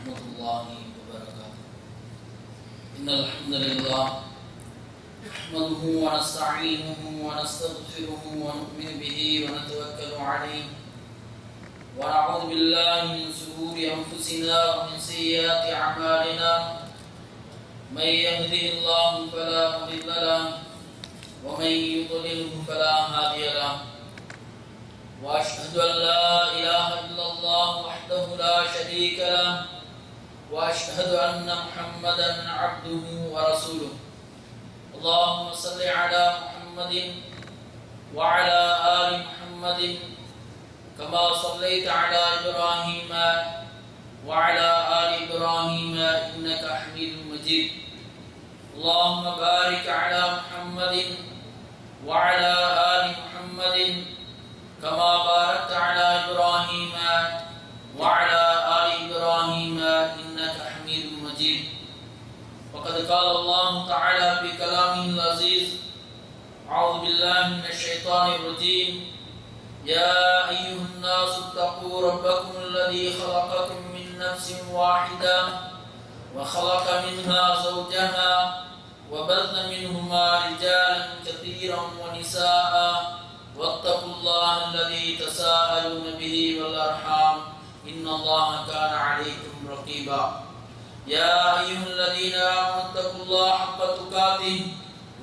ورحمة الله وبركاته. إن الحمد لله نحمده ونستعينه ونستغفره ونؤمن به ونتوكل عليه ونعوذ بالله من شرور أنفسنا ومن سيئات أعمالنا. من يهده الله فلا مضل له ومن يضلله فلا هادي له. وأشهد أن لا إله إلا الله وحده لا شريك له وأشهد أن محمدا عبده ورسوله. اللهم صل على محمد وعلى آل محمد كما صليت على إبراهيم وعلى آل إبراهيم إنك حميد مجيد. اللهم بارك على محمد وعلى آل محمد كما باركت على إبراهيم وعلى آل إبراهيم إنك حميد مجيد. وقد قال الله تعالى في كلامه العزيز: أعوذ بالله من الشيطان الرجيم. يا أيها الناس اتقوا ربكم الذي خلقكم من نفس واحدة وخلق منها زوجها وبث منهما رجالا كثيرا ونساء واتقوا الله الذي تساءلون به والأرحام إن الله كان عليكم رقيبا. يا أيها الذين آمنوا اتقوا الله حق تقاته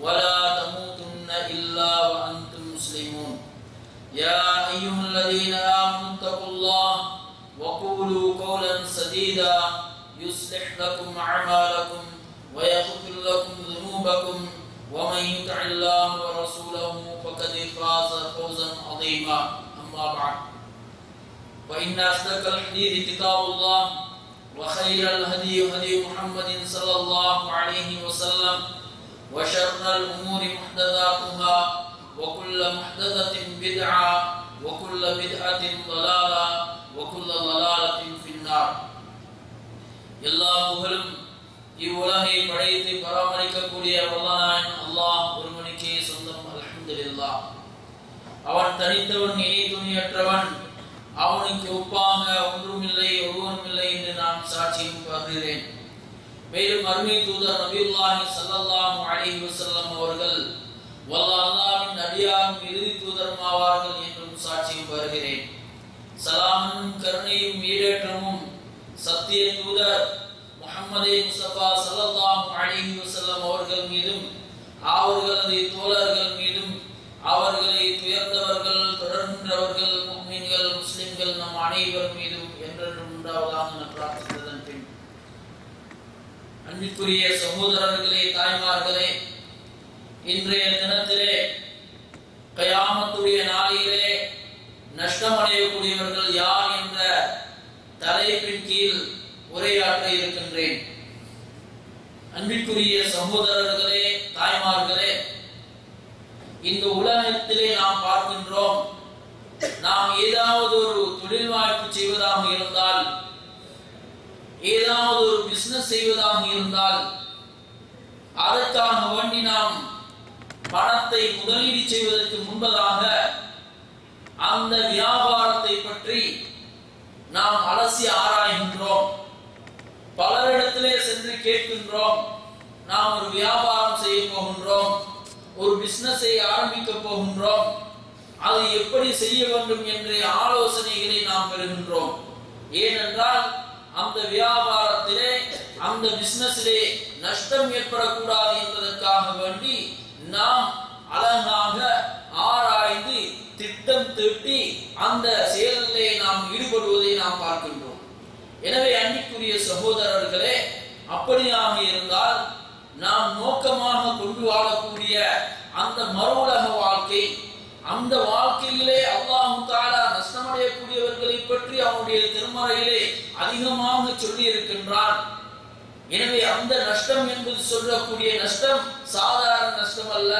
ولا تموتن إلا وأنتم مسلمون. يا أيها الذين آمنوا اتقوا الله وقولوا قولا سديدا يصلح لكم أعمالكم ويغفر لكم ذنوبكم ومن يطع الله ورسوله فقد فاز فوزا عظيما. أما بعد، فإن أصدق الحديث كتاب الله وخير الهدي هدي محمد صلى الله عليه وسلم وشر الأمور محدثاتها وكل محدثة بدعة وكل بدعة ضلالة وكل ضلالة في النار. எல்லா புகழும் இவ்வுலகை படைத்து பராமரிக்கக்கூடிய வல்லனான் அல்லாஹ் ஒருவனுக்கே சொந்தம். அல்ஹம்துலில்லாஹ். அவன் தனித்தவன், இணை துணையற்றவன். அவனுக்கு ஒப்பாக ஒன்றுமில்லை, ஒருவனுமில்லை என்று நான் சாட்சியம் பகிர்கிறேன். மேலும் அருமை தூதர் நபியுல்லாஹி ஸல்லல்லாஹு அலைஹி வஸல்லம் அவர்கள் அல்லாஹ்வின் அடியாரும் இறுதி தூதரும் ஆவார்கள் என்றும் சாட்சியம் பகிர்கிறேன். சலாமும் கருணையும் ஈடேற்றமும் சத்திய தூதர் முஹம்மதே முஸ்தபா ஸல்லல்லாஹு அலைஹி வஸல்லம் அவர்கள் மீதும் அவர்களது தோழர்கள் மீதும் அவர்களை துயர்ந்தவர்கள் தொடர்கின்றவர்கள் முஃமின்கள் முஸ்லிம்கள் நம் அனைவர் மீதும் என்றென்றும் உண்டாவதாக என பிரார்த்தித்ததன் பின், அன்பிற்குரிய சகோதரர்களே, தாய்மார்களே, இன்றைய தினத்திலே கயாமத்துடைய நாளிலே நஷ்டமடையக்கூடியவர்கள் யார் என்ற தலைப்பின் கீழ் உரையாற்ற இருக்கின்றேன். அன்பிற்குரிய சகோதரர்களே, தாய்மார்களே, இந்த உலகத்திலே நாம் பார்க்கின்றோம், நாம் ஏதாவது ஒரு தொழில் வாய்ப்பு செய்வதாக இருந்தால், ஏதாவது ஒரு பிசினஸ் செய்வதாக இருந்தால், அதற்காக வேண்டி நாம் பணத்தை முதலீடு செய்வதற்கு முன்பதாக அந்த வியாபாரத்தை பற்றி நாம் அலசி ஆராய்கின்றோம். பலரிடத்திலே சென்று கேட்கின்றோம். நாம் ஒரு வியாபாரம் செய்ய போகின்றோம், ஒரு பிசினஸை ஆரம்பிக்க போகின்றோம், அது எப்படி செய்ய வேண்டும் என்ற ஆலோசனைகளை நாம் பெறுகின்றோம். ஏனென்றால் அந்த வியாபாரத்திலே, அந்த பிசினஸிலே நஷ்டம் ஏற்படக்கூடாது என்பதற்காக வேண்டி நாம் அழகாக ஆராய்ந்து திட்டம் தீட்டி அந்த செயலிலே நாம் ஈடுபடுவதை நாம் பார்க்கின்றோம். எனவே அன்பிற்குரிய சகோதரர்களே, அப்படியாக இருந்தால் நாம் நோக்கமாக கொண்டு வாழக்கூடிய அந்த மறுவுலக வாழ்க்கை, அந்த வாழ்க்கையிலே அல்லாஹ் தஆலா நஷ்டமடையக்கூடியவர்களை பற்றி அவனுடைய திருமறையிலே அதிகமாக சொல்லி இருக்கின்றான். எனவே அந்த நஷ்டம் என்பது சொல்லக்கூடிய நஷ்டம் சாதாரண நஷ்டம் அல்ல.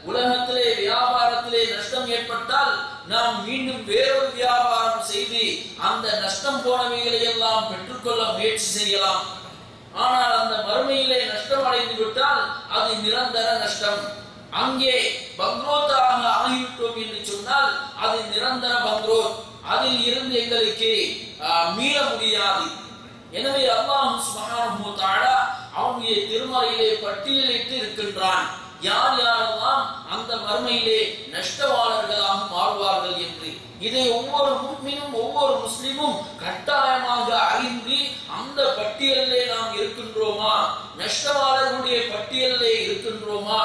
உலகத்திலே வியாபாரத்திலே நஷ்டம் ஏற்பட்டால் நாம் மீண்டும் வேறொரு வியாபாரம் செய்து அந்த நஷ்டம் போனவைகளை எல்லாம் பெற்றுக்கொள்ள முயற்சி செய்யலாம். ஆனால் அந்த மறுமையிலே நஷ்டம் அடைந்து விட்டால் அது நிரந்தர நஷ்டம். அங்கே பங்க்ரோத்தாக ஆகிவிட்டோம் என்று சொன்னால் அது நிரந்தர பங்க்ரோத். அதில் இருந்து எங்களுக்கு மீள முடியாது. எனவே அல்லாஹ் சுப்ஹானஹு வ தஆலா அவனுடைய திருமறையிலே பட்டியலிட்டு இருக்கின்றான், யார் யாரெல்லாம் அந்த மறுமையிலே நஷ்டவாளர்களாக மாறுவார்கள் என்று. இதை ஒவ்வொரு முஃமினும் ஒவ்வொரு முஸ்லிமும் கட்டாயமாக அறிந்து அந்த பட்டியலிலே நாம் இருக்கின்றோமா, நஷ்டவாளர்களுடைய பட்டியலிலே இருக்கின்றோமா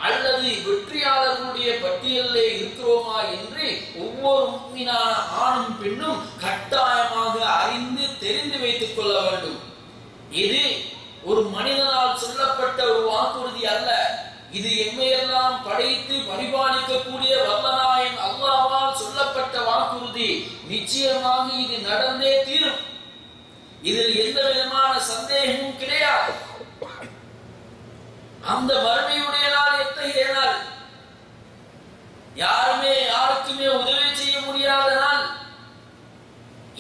அல்லது வெற்றியாளர்களுடைய பட்டியலிலே இருக்கிறோமா என்று ஒவ்வொரு முஃமினான ஆணும் பெண்ணும் கட்டாயமாக அறிந்து தெரிந்து வைத்துக் கொள்ள வேண்டும். இது ஒரு மனிதனால் சொல்லப்பட்ட ஒரு வாக்குறுதி அல்ல, இது எம்மையெல்லாம் படைத்து பரிபாலிக்கக்கூடிய வல்லநாயன் அல்லாஹ்வால் சொல்லப்பட்ட வாக்குறுதி. நிச்சயமாக இது நடந்தே தீரும், இதில் எந்த விதமான சந்தேகமும் கிடையாது. அந்த மறுமையுடைய நாள் எத்தகைய நாள், யாருமே யாருக்குமே உதவி செய்ய முடியாத நாள்.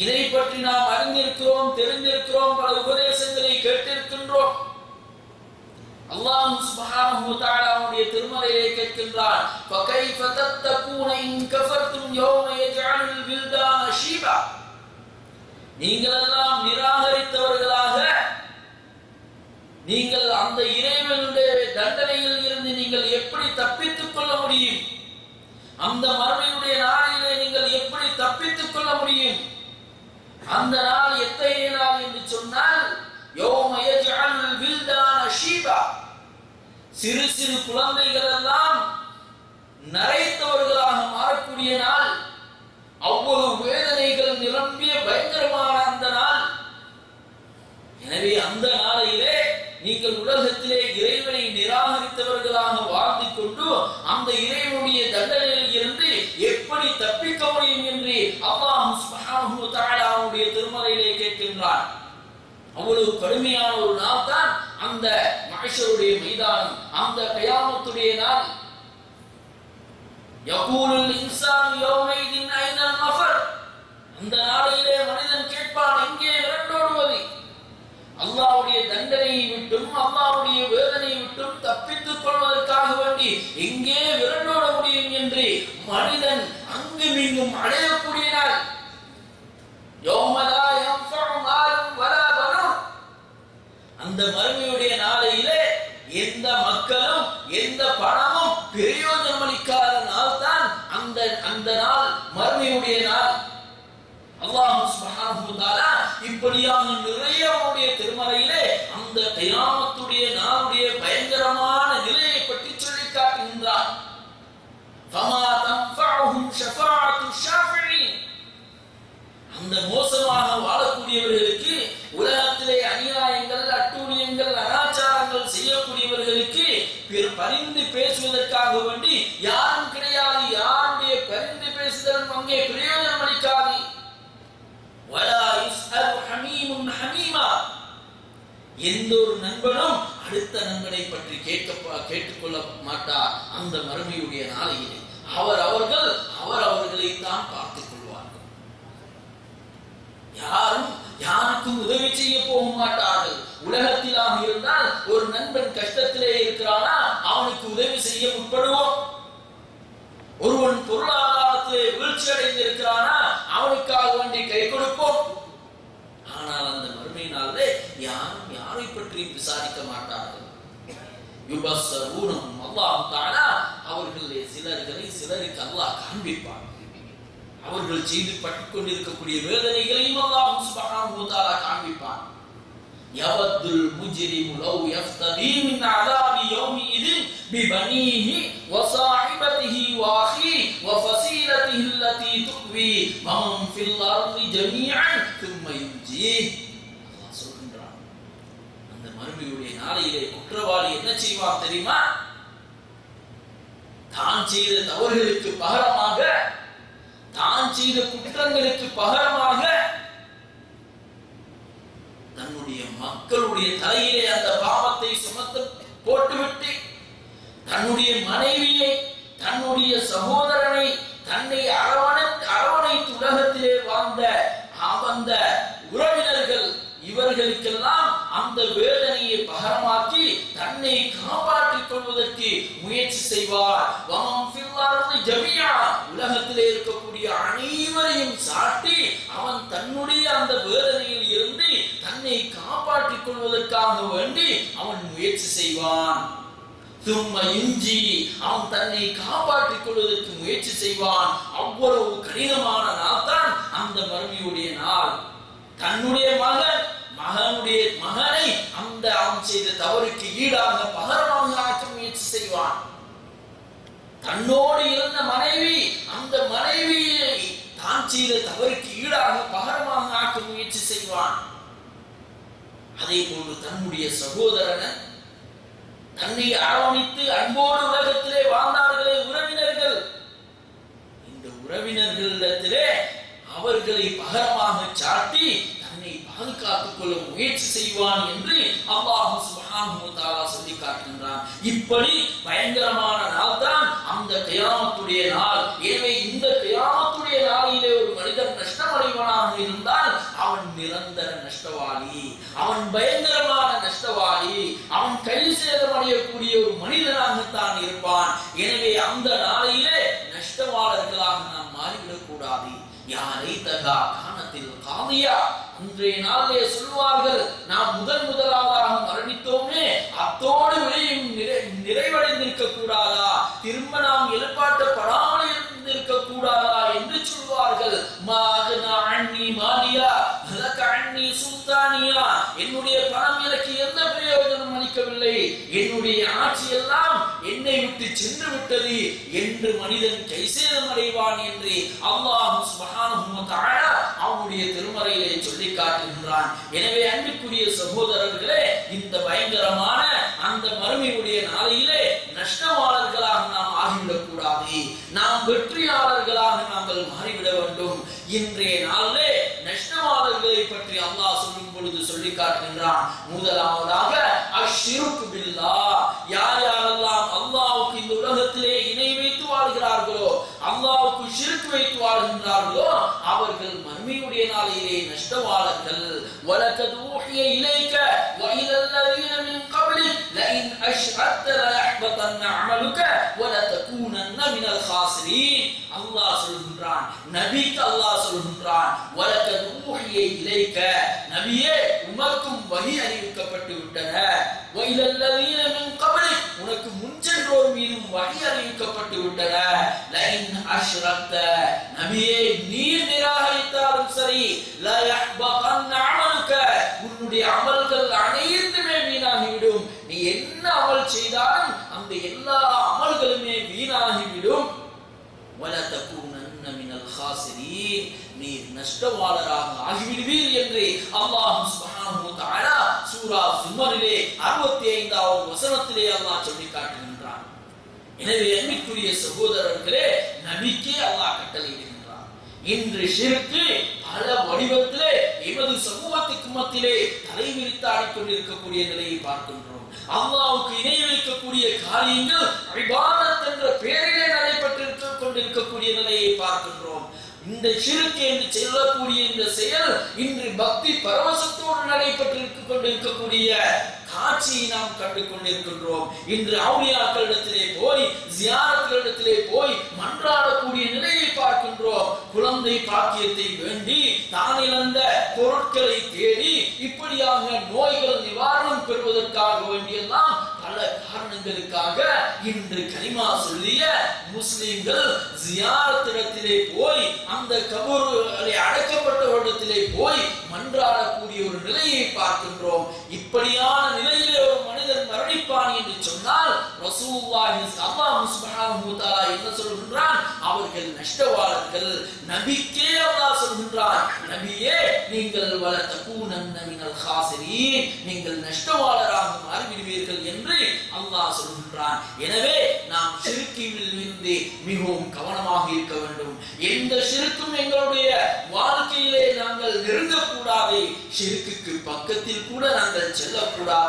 இதை பற்றி நாம் அறிந்திருக்கிறோம், தெரிந்திருக்கிறோம், பல உபதேசங்களை கேட்டிருக்கின்றோம். அல்லாஹ் சுப்ஹானஹு வ தஆலாவுடைய திருமறையை கேட்கின்றான், ஃபகைஃப தத்தகூன இன் கஃபர்தும் யௌம யஜ்அலுல் வில்தான ஷீபா. நீங்கள் எல்லாம் நிராகரித்தவர்களாக நீங்கள் அந்த இறைவனுடைய தண்டனையில் இருந்து நீங்கள் எப்படி தப்பித்துக் கொள்ள முடியும்? அந்த மறுமையுடைய நாளிலே நீங்கள் எப்படி தப்பித்துக் கொள்ள முடியும்? அந்த நாள் எத்தகைய நாள் என்று சொன்னால், யௌம யஜ்அலுல் வில்தான ஷீபா, சிறு சிறு குழந்தைகள் எல்லாம் நரைத்தவர்களாக மாறக்கூடிய நாள். அவ்வளவு வேதனைகள் நிரம்பிய பயங்கரமான அந்த நாள். எனவே அந்த நாளையிலே நீங்கள் உலகத்திலே இறைவனை நிராகரித்தவர்களாக வாழ்ந்து கொண்டு அந்த இறைவனுடைய தண்டனையில் இருந்து எப்படி தப்பிக்க முடியும் என்று அல்லாஹ் சுப்ஹானஹு வ தஆலாவுடைய திருமறையிலே கேட்கின்றான். அவ்வளவு கடுமையான ஒரு நாள் தான் அந்த மஹ்ஷருடைய மைதானம், அந்த கியாமத்துடைய நாள். யகூலுல் இன்சானு யௌமைதின் ஐனல் மஃபர். அந்த நாளிலே மனிதன் கேட்பான், எங்கே விரண்டோடுவது? அல்லாஹ்வுடைய தண்டனையை விட்டும் அல்லாஹ்வுடைய வேதனையை விட்டும் தப்பித்துக் கொள்வதற்காக வேண்டி எங்கே விரண்டோட முடியும் என்று மனிதன் அங்கும் இங்கும் அடையக்கூடிய நாள். யௌம லா யன்ஃபஉ மாலும் வலா பனூன். அந்த மறுமையுடைய நாளையிலே எந்த மக்களும் எந்த பணமும் பிரயோஜனம் அளிக்காத நாள் தான் அந்த நாள், மறுமையுடைய நாள். அல்லாஹ் சுப்ஹானஹு வ தஆலா இப்படியாக நிறைய திருமறையிலே அந்த கியாமத்துடைய நாளுடைய பயங்கரமான நிலையை பற்றி சொல்லி காட்டுகின்றார். ஃபமா தன்ஃபஉஹும் ஷஃபாஅத்து ஷாஃபிஈன். அந்த மோசமாக வாழக்கூடியவர்களுக்கு, உலகத்திலே அநியாயங்கள் அட்டூழியங்கள் அனாச்சாரங்கள் செய்யக்கூடியவர்களுக்கு பரிந்து பேசுவதற்காக வேண்டி யாரும் கிடையாது. யாருடைய பரிந்து பேசுதலும் அங்கே பிரயோஜனம் அளிக்காது. வலா யுஸ்அலு ஹமீமுன் ஹமீமா. எந்த ஒரு நண்பனும் அடுத்த நண்பனை பற்றி கேட்டுக்கொள்ள மாட்டார். அந்த மறுமையுடைய நாளையிலே அவர்களை தான் பார்த்துக் கொள்வார்கள். யாரும் யாருக்கும் உதவி செய்ய போக மாட்டார்கள். உலகத்திலாக இருந்தால் ஒரு நண்பன் கஷ்டத்திலே இருக்கிறானா அவனுக்கு உதவி செய்ய முற்படுவோம். ஒருவன் பொருளாதாரத்திலே வீழ்ச்சி அடைந்திருக்கிறானா அவனுக்காக வேண்டி கை கொடுப்போம். ஆனால் அந்த மறுமை நாளிலே யாரும் யாரை பற்றி விசாரிக்க மாட்டார்கள். யுபஸ்ஸரூனஹும். அல்லாஹ் தஆலா அவர்களிலே சிலருக்கு அல்லாஹ் காண்பிப்பான். அவர்கள் செய்து பட்டுக் கொண்டிருக்கக்கூடிய வேதனைகளையும் அல்லாஹ் சுப்ஹானஹு வ தஆலா காண்பிப்பான். யவத்துல் முஜ்ரிமு லவ் யஃப்ததி மின் அஸாபி யௌமிஇதின் பிபனீஹி வ ஸாஹிபதிஹி வ அஹீஹி வ ஃபஸீலதிஹி அல்லதி துக்வி வ மன் ஃபில் அர்தி ஜமீஅன் ثم யுஜீஹ். அல்லாஹ் சொல்றான், அந்த மறுமையுடைய நாளையிலே குற்றவாளி என்ன செய்வான் தெரியுமா? தான் செய்த தவறுகளுக்கு பகரமாக, தான் செய்த குற்றங்களுக்கு பகரமாக தன்னுடைய மக்களுடைய தலையிலே அந்த பாவத்தை சுமத்த போட்டுவிட்டு தன்னுடைய மனைவியை, தன்னுடைய சகோதரனை, தன்னை அரவணைத்து உலகத்திலே வாழ்ந்த அந்த உறவினர்கள், இவர்களுக்கெல்லாம் அந்த வேதனையை பகரமாக்கி தன்னை காப்பாற்றிக் கொள்வதற்கு முயற்சி செய்வார். உலகத்திலே இருக்கக்கூடிய அனைவரையும் சாட்டி அவன் தன்னுடைய அந்த வேதனையில் இருந்து தன்னை தன்னை காப்பாற்றிக் கொள்வதற்காக வேண்டி அவன் முயற்சி செய்வான். அவன் தன்னை காப்பாற்றிக் கொள்வதற்கு முயற்சி செய்வான். அவ்வளவு கடினமான நாள் தான் அந்த மறுமையுடைய நாள். தன்னுடைய மகனை அந்த அவன் செய்த தவறுக்கு ஈடாக பகரமாக ஆக்க முயற்சி செய்வான். தன்னோடு இருந்த மனைவி, அந்த மனைவியை தான் செய்த தவறுக்கு ஈடாக பகரமாக ஆக்க முயற்சி செய்வான். அதே போன்று தன்னுடைய சகோதரனை, தன்னை அரவணைத்து அன்போடு உலகத்திலே வாழ்ந்தார்களே உறவினர்கள், இந்த உறவினர்களிடத்திலே அவர்களை பகரமாக சாட்டி தன்னை பாதுகாத்துக் கொள்ள முயற்சி செய்வான் என்று அல்லாஹ் சுப்ஹானஹு வ தஆலா சொல்லி காட்டுகின்றான். இப்படி பயங்கரமான நாள் தான் அந்த கியாமத்துடைய நாள். எனவே இந்த கியாமத்துடைய நாளிலே ஒரு மனிதன் நஷ்டமடைவனாக இருந்தால் அவன் நிரந்தர நஷ்டவாளி, அவன் பயங்கரமான நஷ்டவாளி, அவன் கை சேதமடையக்கூடிய ஒரு மனிதனாகத்தான் இருப்பான். எனவே அந்த நாளிலே நஷ்டவாளர்களாக நாம் மாறிவிடக் கூடாது. யாரை தகா காணத்தில் காதியா, அன்றைய நாளிலே சொல்வார்கள், நாம் முதலாவதாக மரணித்தோமே, அத்தோடு விளையும் நிறைவடைந்திருக்க கூடாதா, திரும்ப நாம் எழுப்பாட்டப்படாமல் இருந்திருக்க கூடாதா என்று சொல்வார்கள். என்னுடைய பணம் எனக்கு எந்த பிரயோஜனம் அளிக்கவில்லை, என்னுடைய ஆட்சி எல்லாம் என்னை விட்டு சென்று விட்டது என்று மனிதன் கைசேதம் அடைவான் என்று அல்லாஹ் சுப்ஹானஹு வ தஆலா அவனுடைய திருமறையிலே சொல்லி காட்டுகின்றான். எனவே அன்புக்குரிய சகோதரர்களே, இந்த பயங்கரமான அந்த மறுமையுடைய நாளையிலே நஷ்டவாளர்களாக நாம் ஆகிவிடக் கூடாது, நாம் வெற்றியாளர்களாக நாங்கள் மாறிவிட வேண்டும். இன்றைய நாளிலே நஷ்டவாளர்களை பற்றி அல்லாஹ் சொல்லும் பொழுது சொல்லி காட்டுகின்றான். முதலாவதாக அஷ்ஷிருக்கு பில்லாஹ், யாரெல்லாம் அல்லாஹ்வுக்கு இந்த உலகத்திலே இணை வைத்து வாழ்கிறார்களோ, அல்லாஹ்வுக்கு ஷிர்க் வைத்து வாழ்கின்றார்களோ, அவர்கள் மறுமையுடைய நாளிலே நஷ்டவாளர்கள். வலகத் ஊஹிய இலைக வ இலல்லதீன மின் கப்லிக் லஇன் அஷ்ரக்த லயஹ்பதன்ன அமலுக வ லதகூனன்ன மினல் காஸிரீன். அல்லாஹ் சொல்கின்றான், நபிக்கு அல்லாஹ் சொல்கின்றான், வலகத் ஊஹிய இலைக, நபியே உமக்கும் வஹி அறிவிக்கப்பட்டு விட்டன, வ இலல்லதீன மின் கப்லிக், உனக்கு முன்சென்றோர் மீதும் வஹி அறிவிக்கப்பட்டு விட்டன, லஇன் அஷ்ரக்த, நபியே நீர் நிராகரித்தாலும் சரி, லயஹ்பதன்ன அமலுக, உன்னுடைய அமல்கள் அனைத்துமே வீணாகிவிடும். நீ என்ன அமல் செய்தாலும் அந்த எல்லா அமல்களுமே வீணாகிவிடும். வலதகூனன்ன மினல் காஸிரீன், நீர் நஷ்டவாளராக ஆகிவிடுவீர் என்று அல்லாஹ் சுப்ஹானஹு வ தஆலா சூரா ஸுமரிலே 65வது வசனத்திலே அல்லாஹ் சொல்லி காட்டுகின்றான். எனவே அன்பிற்குரிய சகோதரர்களே, நபிக்கே அல்லாஹ் கட்டளையிடுகின்றான். இன்று ஷிர்க்கு பல வடிவத்திலே எமது சமூகத்துக்கு மத்தியிலே தலைவிரித்தாடிக் கொண்டிருக்கக்கூடிய நிலையை பார்க்கின்றோம். அல்லாஹ்வுக்கு இணை வைக்கக்கூடிய காரியங்கள் இபாதத் என்ற பெயரிலே நடைபெற்று கொண்டிருக்கக்கூடிய நிலையை பார்க்கின்றோம். இந்த ஷிர்க் என்று சொல்லக்கூடிய இந்த செயல் இன்று பக்தி பரவசத்தோடு நடைபெற்று கொண்டிருக்கக்கூடிய காட்சியை நாம் கண்டு கொண்டிருக்கின்றோம். இன்று அவுலியாக்களிடத்திலே போய், ஜியாரத்களிடத்திலே போய் மன்றாடக்கூடிய நிலையை பார்க்கின்றோம். குழந்தை பாக்கியத்தை வேண்டி தான் இழந்த பொருட்களை தேடி இப்படியாக நோய்கள் நிவாரணம் பெறுவதற்காக வேண்டியெல்லாம் பல காரணங்களுக்காக இன்று கலிமா சொல்லிய முஸ்லிம்கள் ஜியாரத்திடத்திலே போய், அந்த கபூரிலே அடக்கப்பட்ட இடத்திலே போய் மன்றாடக்கூடிய ஒரு நிலையை பார்க்கின்றோம். இப்படியான நிலையிலே ஒரு மனிதன் மரணிப்பான் என்று சொன்னால் ரசூலுல்லாஹி ஸல்லல்லாஹு சுப்ஹானஹு வ தஆலா என்ன சொல்கின்றான்? அவர்கள் நஷ்டவாளர்கள். நபிக்கே அல்லாஹ் சொல்கின்றான், நபியே நீங்கள் வலதகூனன்ன மினல் காஸிரீன், நீங்கள் நஷ்டவாளராக மாறிவிடுவீர்கள் என்று அல்லாஹ் சொல்கின்றான். எனவே நாம் ஷிர்கில் இருந்து மிகவும் கவனமாக இருக்க வேண்டும். எந்த ஷிர்க்கும் எங்களுடைய வாழ்க்கையிலே நாங்கள் நெருங்கக்கூடாது, ஷிர்க்குக்கு பக்கத்தில் கூட நாங்கள் செல்லக்கூடாது.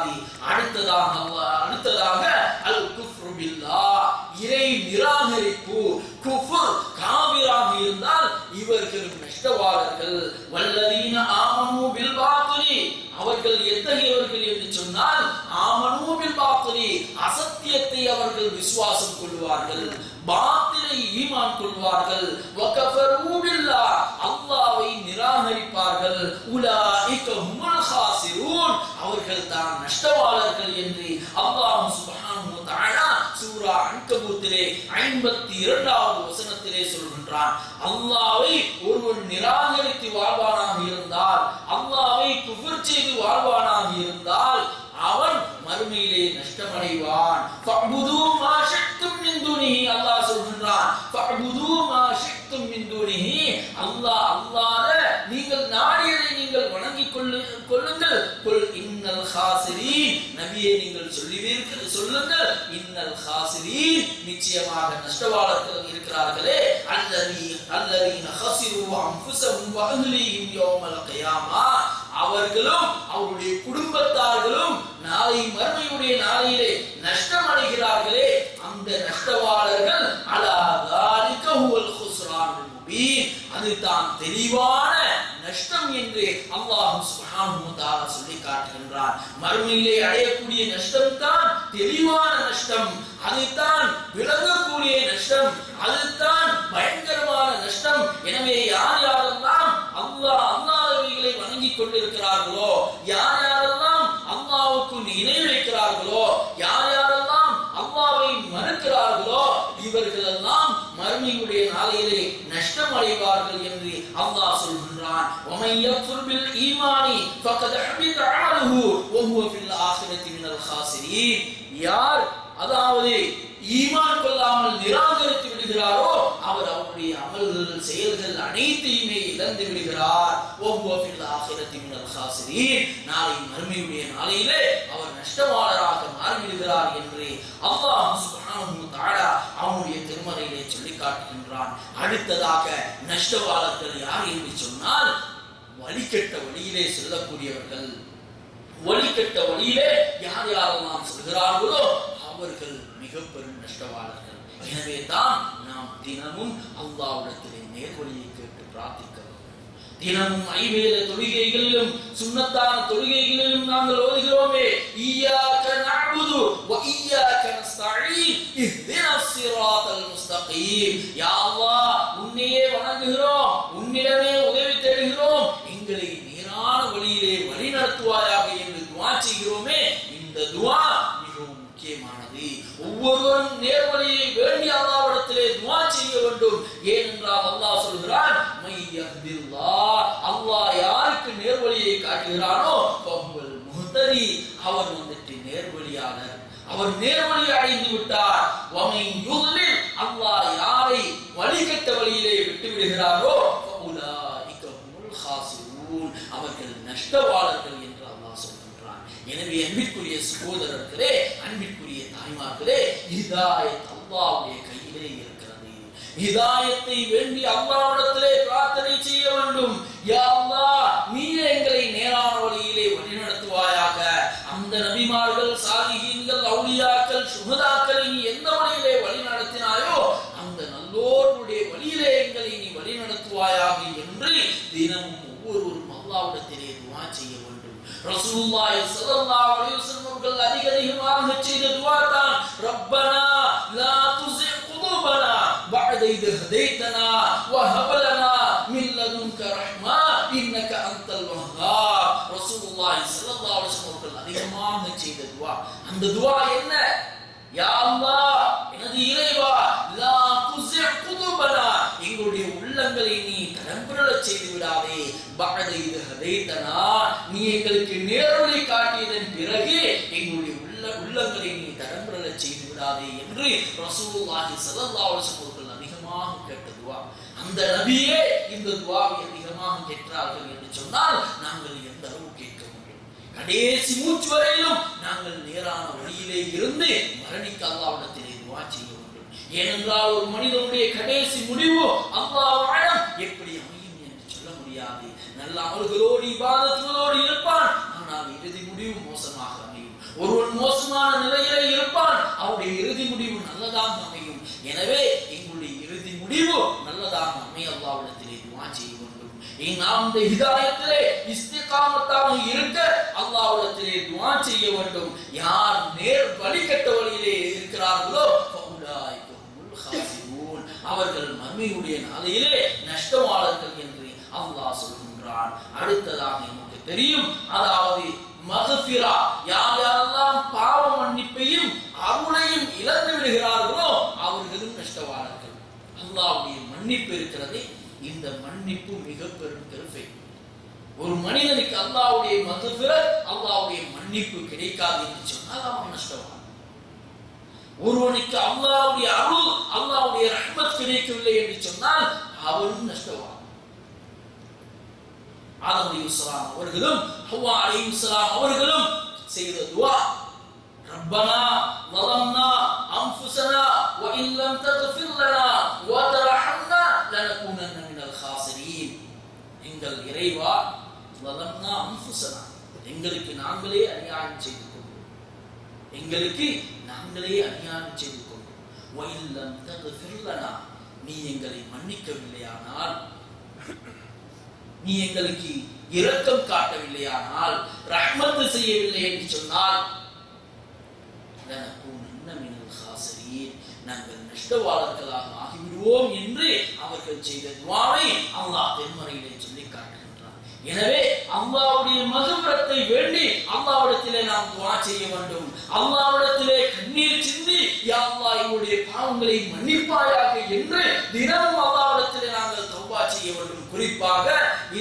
அடுத்ததாக அல் குஃப்ரு பில்லாஹ், இறை நிராகரிப்பு. குஃப்ர் காபிராக இருந்தால் இவர்கள் நஷ்டவாளர்கள். வல்லதீன ஆமனு பில் பாத்திலி, அவர்கள் எத்தகையவர்கள் என்று சொன்னால் ஆமனு பில் பாத்திலி, அசத்தியத்தை அவர்கள் விசுவாசம் கொள்வார்கள், பாத்திலை ஈமான் கொள்வார்கள். வகஃபரு பில்லாஹ், அல்லாஹ்வை நிராகரிப்பார்கள். உலாயிக ஹுமுல் காசிரூன், அவர்கள் தான் நஷ்டவாளர்கள் என்று அல்லாஹ் சுப்ஹானஹு வ தஆலா சூரா அன்கபூத்திலே 52வது வசனத்திலே சொல்கின்றான். அல்லாஹ்வை ஒருவன் நிராகரித்து வாழ்வானாக இருந்தால், அல்லாஹ்வை குஃப்ர் செய்து வாழ்வானாக இருந்தால் அவன் மறுமையிலே நஷ்டமடைவான். ஃபஅபுது மா ஷி'தும் மின் துனிஹி, அல்லாஹ் சொல்கிறான், ஃபஅபுது மா ஷி'தும் மின் துனிஹி, அல்லாஹ் நீங்கள் நாடியதை நீங்கள் வணங்கிக் கொள்ளுங்கள். குல் இன்னல் காசிரீன், நபியே நீங்கள் சொல்லுங்கள், இன்னல் காசிரீன், நிச்சயமாக நஷ்டவாளர்கள் இருக்கிறார்களே, அல்லதீன கஸிரு அன்ஃபுஸஹும் வ அஹ்லீஹிம் யௌமல் கியாமா, அவர்களும் அவருடைய குடும்பத்தார்களும் நாளை மறுமையுடைய நாளையிலே நஷ்டம் அடைகிறார்களே, அந்த நஷ்டவாளர்கள் அலா தாலிக ஹுவல் குஸ்ரானுல் முபீன், அதுதான் தெளிவான நஷ்டம் என்று அல்லாஹ் சுப்ஹானஹு வ தஆலா சொல்லி காட்டுகின்றார். மறுமையிலே அடையக்கூடிய நஷ்டம் தான் தெளிவான நஷ்டம், அதுதான் விளங்கக்கூடிய நஷ்டம், அதுதான் பயங்கரமான நஷ்டம். எனவே யார் யாரெல்லாம் அல்லாஹ்வை வணங்கிக் கொண்டிருக்கிறார்களோ, யார் யாரெல்லாம் அல்லாஹ்வுக்கு இணை வைக்கிறார்களோ, யார் யாரெல்லாம் அல்லாஹ்வை மறுக்கிறார்களோ, இவர்கள் எல்லாம் மறுமையுடைய நாளையிலே நஷ்டம் அடைவார்கள் என்று அல்லாஹ் சொல்கின்றான். وَمَن يَكْفُرْ بِالْإِيمَانِ فَقَدْ حَبِطَ عَمَلُهُ وَهُوَ فِي الْآخِرَةِ مِنَ الْخَاسِرِينَ, யார் அதாவது ஈமான் கொள்ளாமல் நிராகரித்து விடுகிறாரோ அவர் அவருடைய அமல்கள் செயல்கள் அனைத்தையுமே இழந்து விடுகிறார். وَهُوَ فِي الْآخِرَةِ مِنَ الْخَاسِرِينَ, நாளை மறுமையுடைய நாளையிலே அவர் நஷ்டவாளராக மாறிவிடுகிறார் என்று அல்லாஹ் சுப்ஹானஹு வ தஆலா அவனுடைய திருமறையிலே சொல்லி காட்டுகின்றான். அடுத்ததாக நஷ்டவாளர்கள் யார் என்று சொன்னால், வழிகெட்ட வழியிலே செல்லக்கூடியவர்கள். வழிகெட்ட வழியிலே யார் யாரெல்லாம் செல்கிறார்களோ அவர்கள் மிக பெரும் நஷ்டவாளர்கள். எனவே தான் நாம் தினமும் அல்லாஹ்விடத்திலே நேர்வழியை கேட்டு பிரார்த்திக்க வேண்டும். தினமும் ஐவேளை தொழுகைகளிலும் சுன்னத்தான தொழுகைகளிலும் நாங்கள் ஓதுகிறோமே, இய்யாக நஅபுது வ இய்யாக நஸ்தஈன் இஹ்தினஸ் ஸிராத்தல் முஸ்தகீம், யா அல்லாஹ் உன்னையே வணங்குகிறோம், உன்னிடமே உதவி தேடுகிறோம், எங்களை நேரான வழியிலே வழிநடத்துவாயாக என்று துஆ செய்கிறோமே. இந்த துஆ மிகவும் முக்கியமானது. ஒவ்வொருவரும் நேர்வழியை வேண்டி அல்லாஹ்விடத்திலே துஆ செய்ய வேண்டும். ஏனென்றால் அல்லாஹ் சொல்கிறான், மையஹ்தில்லாஹ், அல்லாஹ் யாருக்கு நேர்வழியை காட்டுகிறானோ ஃபஹுவல் முஹ்ததி, அவர் வந்துட்டு நேர்வழியாளர், அவர் நேர்வழி அடைந்து விட்டார். வமன் யுத்லில், அல்லாஹ் யாரை வழிகெட்ட வழியிலே விட்டு விடுகிறாரோ ஃபஉலாயிக ஹுமுல் காசிரூன், அவர்கள் நஷ்டவாளர்கள் என்று அல்லாஹ் சொல்கிறான். எனவே அன்பிற்குரிய சகோதரர்களே, அன்பிற்குரிய தாய்மார்களே, ஹிதாயத் அல்லாஹ்வுடைய கையிலே இருக்கிறது. ஹிதாயத்தை வேண்டி அல்லாஹ்விடத்திலே பிரார்த்தனை செய்ய வேண்டும். யா அல்லாஹ், நீ எங்களை நேரான வழியிலே வழிநடத்துவாயாக. அந்த நபிமார்கள், சாலிஹீன்கள், அவுலியாக்கள், சுஹதாக்களை நீ எந்த வழியிலே வழிநடத்தினாயோ அந்த நல்லோருடைய வழியிலே எங்களை நீ வழிநடத்துவாயாக என்று தினமும் ஒவ்வொருவரும் அல்லாஹ்விடத்திலே துஆ செய்ய வேண்டும். ரசூலுல்லாஹி ஸல்லல்லாஹு அலைஹி வஸல்லம் அவர்கள் அதிகமாக செய்த துஆ தான், ரப்பனா லா துஸிக் குலூபனா பஅத இத் ஹதைதனா வ ஹப் லனா மின் லதுன்க ரஹ்மா இன்னக அன்தல் வஹ்ஹாப். ரசூலுல்லாஹி ஸல்லல்லாஹு அலைஹி வஸல்லம் அவர்கள் அதிகமாக செய்த துஆ. அந்த துஆ என்ன? யா அல்லாஹ், எனது இறைவா, லா துஸிக் குலூபனா, எங்களுடைய உள்ளங்களை நீ தடம்புரளச் செய்து விடாதே. பஅத இத் ஹதைதனா, நீ எங்களுக்கு நேர்வழி காட்டியதன் பிறகு எங்களுடைய உள்ளங்களை நீ தடம்புரளச் செய்து விடாதே என்று ரசூலுல்லாஹி ஸல்லல்லாஹு அலைஹி வஸல்லம் அவர்கள் அதிகமாக கேட்ட துஆ. அந்த நபியே இந்த துஆவை அதிகமாக கேட்டார்கள் என்று சொன்னால் நாங்கள் எந்த அளவு கேட்க முடியும்? கடைசி மூச்சு வரையிலும் நாங்கள் நேரான வழியிலே இருந்து மரணிக்க அல்லாஹ்விடத்திலே துஆ செய்ய வேண்டும். ஏனென்றால் ஒரு மனிதனுடைய கடைசி முடிவு அல்லாஹ் அலம் எப்படி அமையும் என்று சொல்ல முடியாது. நல்ல அமல்களோடு இபாதத்துகளோடு இருப்பான், ஆனால் இறுதி முடிவு மோசமாக அமையும். ஒருவன் மோசமான நிலையிலே இருப்பான், அவருடைய இறுதி முடிவு நல்லதாக அமையும். எனவே எங்களுடைய இறுதி முடிவு நல்லதாக அமைய அல்லாஹ்விடத்திலே துஆ செய்ய வேண்டும். நாம் இந்த ஹிதாயத்திலே இஸ்திகாமத்தாக இருக்க அல்லாஹ்விடத்திலே துஆ செய்ய வேண்டும். யார் நேர் வழிகட்ட வழியிலே இருக்கிறார்களோ ஃபஉலாயிக ஹுமுல் அவர்கள் மறுமையுடைய நாளையிலே நஷ்டவாளர்கள் என்று அல்லாஹ் சொல்கின்றான். அடுத்ததாக நமக்கு தெரியும், அதாவது மக்ஃபிரா, யார் யாரெல்லாம் பாவ மன்னிப்பையும் அருளையும் இழந்து விடுகிறார்களோ அவர்களும் நஷ்டவாளர்கள். அல்லாஹ்வுடைய மன்னிப்பு இருக்கிறது, இந்த மன்னிப்பு மிக பெரும் கிருபை. ஒரு மனிதனுக்கு அல்லாஹ்வுடைய மக்ஃபிரத், அல்லாஹ்வுடைய மன்னிப்பு கிடைக்காது என்று சொன்னால் அவன் நஷ்டவான். ஒருவனுக்கு அல்லாஹ்வுடைய அருள், அல்லாஹ்வுடைய ரஹ்மத் கிடைக்கவில்லை என்று சொன்னால் அவனும் நஷ்டவான். ஆதம் அலைஹிஸ்ஸலாம் அவர்களும் ஹவ்வா அலைஹிஸ்ஸலாம் அவர்களும் செய்த துஆ, ரப்பனா ظلمنا انفسنا وان لم تغفر لنا وترحمنا لنكونن من الخاسرين. எங்கள் இறைவா, ظلمنا انفسنا, எங்களுக்கு நாங்களே அநியாயம் செய்து கொண்டோம், எங்களுக்கு நாங்களே அநியாயம் செய்து கொண்டோம். وان لم تغفر لنا, நீ எங்களை மன்னிக்கவில்லையானால், நீ எங்களுக்கு இரக்கம் காட்டவில்லையானால், ரஹ்மத் செய்யவில்லை என்று சொன்னால், நாங்கள் நஷ்டவாளர்களாக ஆகிவிடுவோம் என்று அவர்கள் செய்த துஆவை அல்லாஹ் திருமறையிலே சொல்லி காட்டுகின்றார். எனவே அல்லாஹ்வுடைய மக்ஃபிரத்தை வேண்டி அல்லாஹ்விடத்திலே நாம் துஆ செய்ய வேண்டும். அல்லாஹ்விடத்திலே கண்ணீர் சிந்தி, யா அல்லாஹ் எங்களுடைய பாவங்களை மன்னிப்பாயாக என்று தினமும் அல்லாஹ்விடத்திலே நாங்கள் தௌபா செய்ய வேண்டும். குறிப்பாக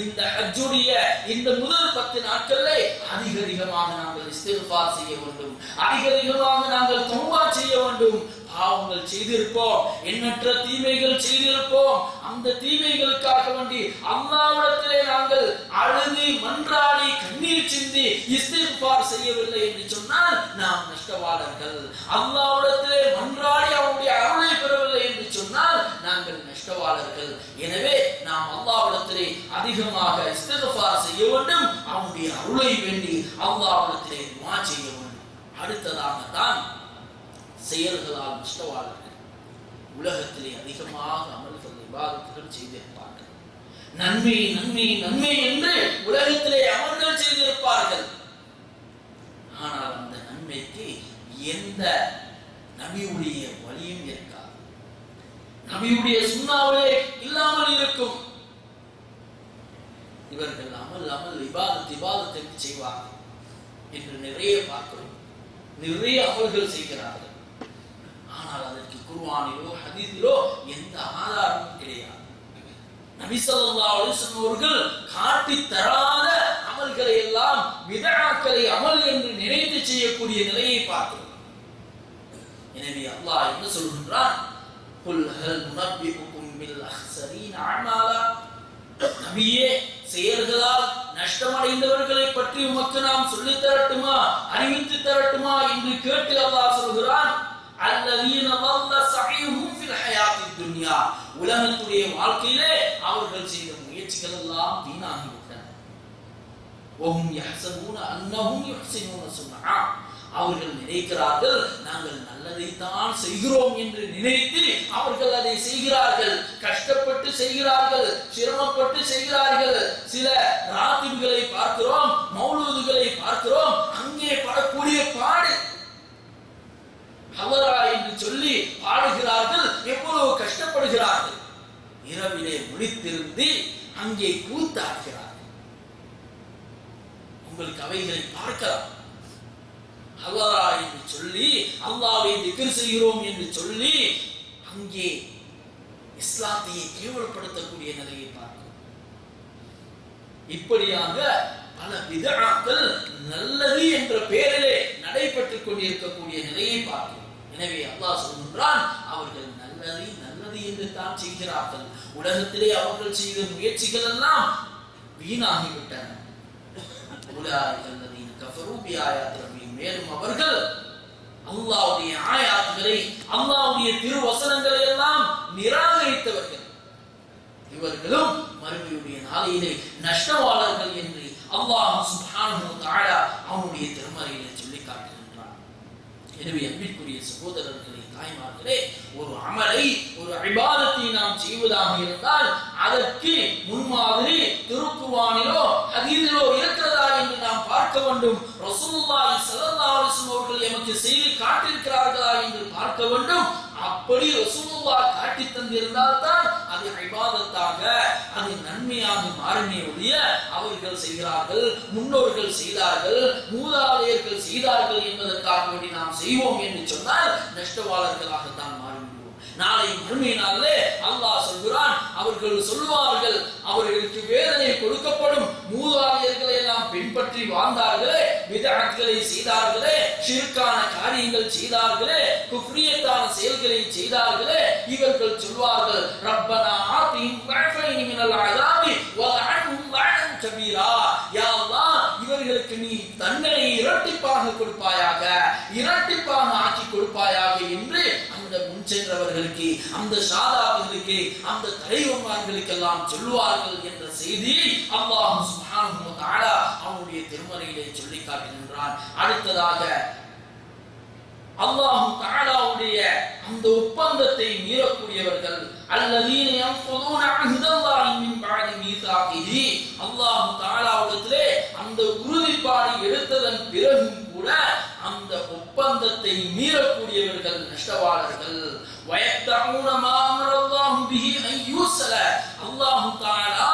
இந்த ஹஜ்ஜுடைய இந்த முதல் 10 நாட்களிலே அதிகமாக நாங்கள் இஸ்திக்ஃபார் செய்ய வேண்டும், அதிகமாக நாங்கள் தௌபா செய்ய வேண்டும். பாவங்கள் செய்திருப்போம், எண்ணற்ற தீமைகள் செய்திருப்போம், அந்த தீமைகளுக்காக வேண்டி அல்லாஹ்விடத்திலே நாங்கள் அழுது மன்றாடி கண்ணீர் சிந்தி இஸ்திக்ஃபார் செய்யவில்லை என்று சொன்னால் நாம் நஷ்டவாளர்கள். அல்லாஹ்விடத்திலே மன்றாடி அவருடைய அருளை பெறவில்லை என்று சொன்னால் நாங்கள் நஷ்டவாளர்கள். எனவே நாம் அல்லாஹ்விடத்திலே அதிகமாக இஸ்திக்ஃபார் செய்ய வேண்டும், அவருடைய அருளை வேண்டி அல்லாஹ்விடத்திலே துஆ செய்ய வேண்டும். அடுத்ததாக தான் செயல்களால் நஷ்டவாளர்கள். உலகத்திலே அதிகமாக அமல்கள் இபாதத்துகள் செய்திருப்பார்கள், நன்மை நன்மை நன்மை என்று உலகத்திலே அமல்கள் செய்திருப்பார்கள். ஆனால் அந்த நன்மைக்கு எந்த நபியுடைய வழியும் இருக்காது, நபியுடைய சுன்னாவே இல்லாமல் இருக்கும். இவர்கள் அமல் அமல் இபாதத்தை செய்வார்கள் என்று நிறைய பார்க்கிறோம், நிறைய அமல்கள் செய்கிறார்கள். ஆனால் அதற்கு குர்ஆனிலோ ஹதீஸிலோ எந்த ஆதாரமும் கிடையாது. நபி ஸல்லல்லாஹு அலைஹி வஸல்லம் அவர்கள் காட்டி தராத அமல்களை எல்லாம் பித்ஆக்களை அமல் என்று நினைத்து செய்யக்கூடிய நிலையை பார்க்கிறோம். எனவே அல்லாஹ் என்ன சொல்கின்றான், குல் ஹல் நுனப்பிஉக்கும் பில் அக்ஸரீன அமாலா, நபியே செயல்களால் நஷ்டமடைந்தவர்களை பற்றி உமக்கு நாம் சொல்லித் தரட்டுமா, அறிவித்து தரட்டுமா என்று கேட்டு அல்லாஹ் சொல்கிறான், அல்லதீன ضل سعيهم في الحياة الدنيا, உலகத்துடைய வாழ்க்கையிலே அவர்கள் செய்த முயற்சிகள் எல்லாம் வீணாகிவிட்டன. وهم يحسبون انهم يحسنون صنعا, அவர்கள் நினைக்கிறார்கள் நாங்கள் நல்லதை தான் செய்கிறோம் என்று நினைத்து அவர்கள் அதை செய்கிறார்கள், கஷ்டப்பட்டு செய்கிறார்கள், சிரமப்பட்டு செய்கிறார்கள். சில ராத்திப்களை பார்க்கிறோம், மௌலூதுகளை பார்க்கிறோம், அங்கே படக்கூடிய பாடு ஹவரா என்று சொல்லி பாடுகிறார்கள், எவ்வளவு கஷ்டப்படுகிறார்கள். இரவிலே முழித்திருந்து அங்கே கூத்தாடுகிறார்கள். உங்களுக்கு அவைகளை பார்க்கலாம். ஹவரா என்று சொல்லி அல்லாஹ்வை திக்ர் செய்கிறோம் என்று சொல்லி அங்கே இஸ்லாத்தை கேவலப்படுத்தக்கூடிய நிலையை பார்க்கிறோம். இப்படியாக பல பித்ஆக்கள் நல்லது என்ற பெயரிலே நடைபெற்றுக் கொண்டிருக்கக்கூடிய நிலையை பார்க்கிறோம். எனவே அல்லாஹ் சொல்கிறான், அவர்கள் நல்லது நல்லது என்று தான் செய்கிறார்கள், உலகத்திலே அவர்கள் செய்த முயற்சிகள் எல்லாம் வீணாகிவிட்டன. உலாயிகல்லதீன கஃபரூ பிஆயாத்தி ரப்பிஹிம், மேலும் அவர்கள் அல்லாஹ்வுடைய ஆயாத்துகளை, அல்லாஹ்வுடைய திருவசனங்களை எல்லாம் நிராகரித்தவர்கள், இவர்களும் மறுமையுடைய நாளையிலே நஷ்டவாளர்கள் என்று அல்லாஹ் சுப்ஹானஹு வ தஆலா அவனுடைய திருமறையிலே சொல்லி காட்டுகின்றான். எனவே அன்பிற்குரிய சகோதரர்களே, தாய்மார்களே, ஒரு அமலை, ஒரு இபாதத்தை நாம் செய்வதாக இருந்தால் அதற்கு முன்மாதிரி திருக்குர்ஆனிலோ ஹதீஸிலோ இருக்கிறதா என்று நாம் பார்க்க வேண்டும். ரசூலுல்லாஹி ஸல்லல்லாஹு அலைஹி வஸல்லம் அவர்கள் எமக்கு செய்து காட்டியிருக்கிறார்களா என்று பார்க்க வேண்டும். அப்படி ரசூலுல்லாஹ் காட்டி தந்திருந்தால் தான் அது இபாதத்தாக, அது நன்மையாக மாறுமே ஒழிய அவர்கள் செய்கிறார்கள், முன்னோர்கள் செய்தார்கள், மூதாதையர்கள் செய்தார்கள் என்பதற்காக வேண்டி நாம் செய்வோம் என்று சொன்னால் நஷ்டவாளர்களாகத்தான் மாறும். நாளை மறுமை நாளிலே அல்லாஹ் சொல்கிறான், அவர்கள் சொல்வார்கள், அவர்களுக்கு வேதனை கொடுக்கப்படும், மூதாதையர்களை எல்லாம் பின்பற்றி வாழ்ந்தார்களே, பிதஅத்களை செய்தார்களே, ஷிர்கான காரியங்கள் செய்தார்களே, குஃப்ரியத்தான செயல்களை செய்தார்களே, இவர்கள் சொல்வார்கள், ரப்பனா ஆதிஹிம் ضعفين من العذاب வலஅன்ஹும் லஅனன் கபீரா. யா அல்லாஹ், இவர்களுக்கு நீ தண்டனை இரட்டிப்பாக கொடுப்பாயாக, இரட்டிப்பாக ஆக்கி கொடுப்பாயாக என்று அந்த முன் சென்றவர்களுக்கு, அந்த ஷாதாபிகளுக்கு, அந்த தலைவன்மார்களுக்கெல்லாம் சொல்லுவார்கள் என்ற செய்தியை அல்லாஹ் சுப்ஹானஹு வ தஆலா அவனுடைய திருமறையிலே சொல்லி காட்டுகின்றான். அடுத்ததாக அல்லாஹ் தஆலாவுடைய அந்த ஒப்பந்தத்தை மீறக்கூடியவர்கள், அல்லதீன யன்குதூன அஹ்தல்லாஹி மின் பஅதி மீசாகிஹி, அல்லாஹ் தஆலாவிடத்திலே அந்த உறுதிப்பாடு எடுத்ததன் பிறகும் கூட அந்த ஒப்பந்தத்தை மீறக்கூடியவர்கள் நஷ்டவாளர்கள். வயத்தஊன மா அமரல்லாஹு பிஹி அன் யூஸல, அல்லாஹ் தஆலா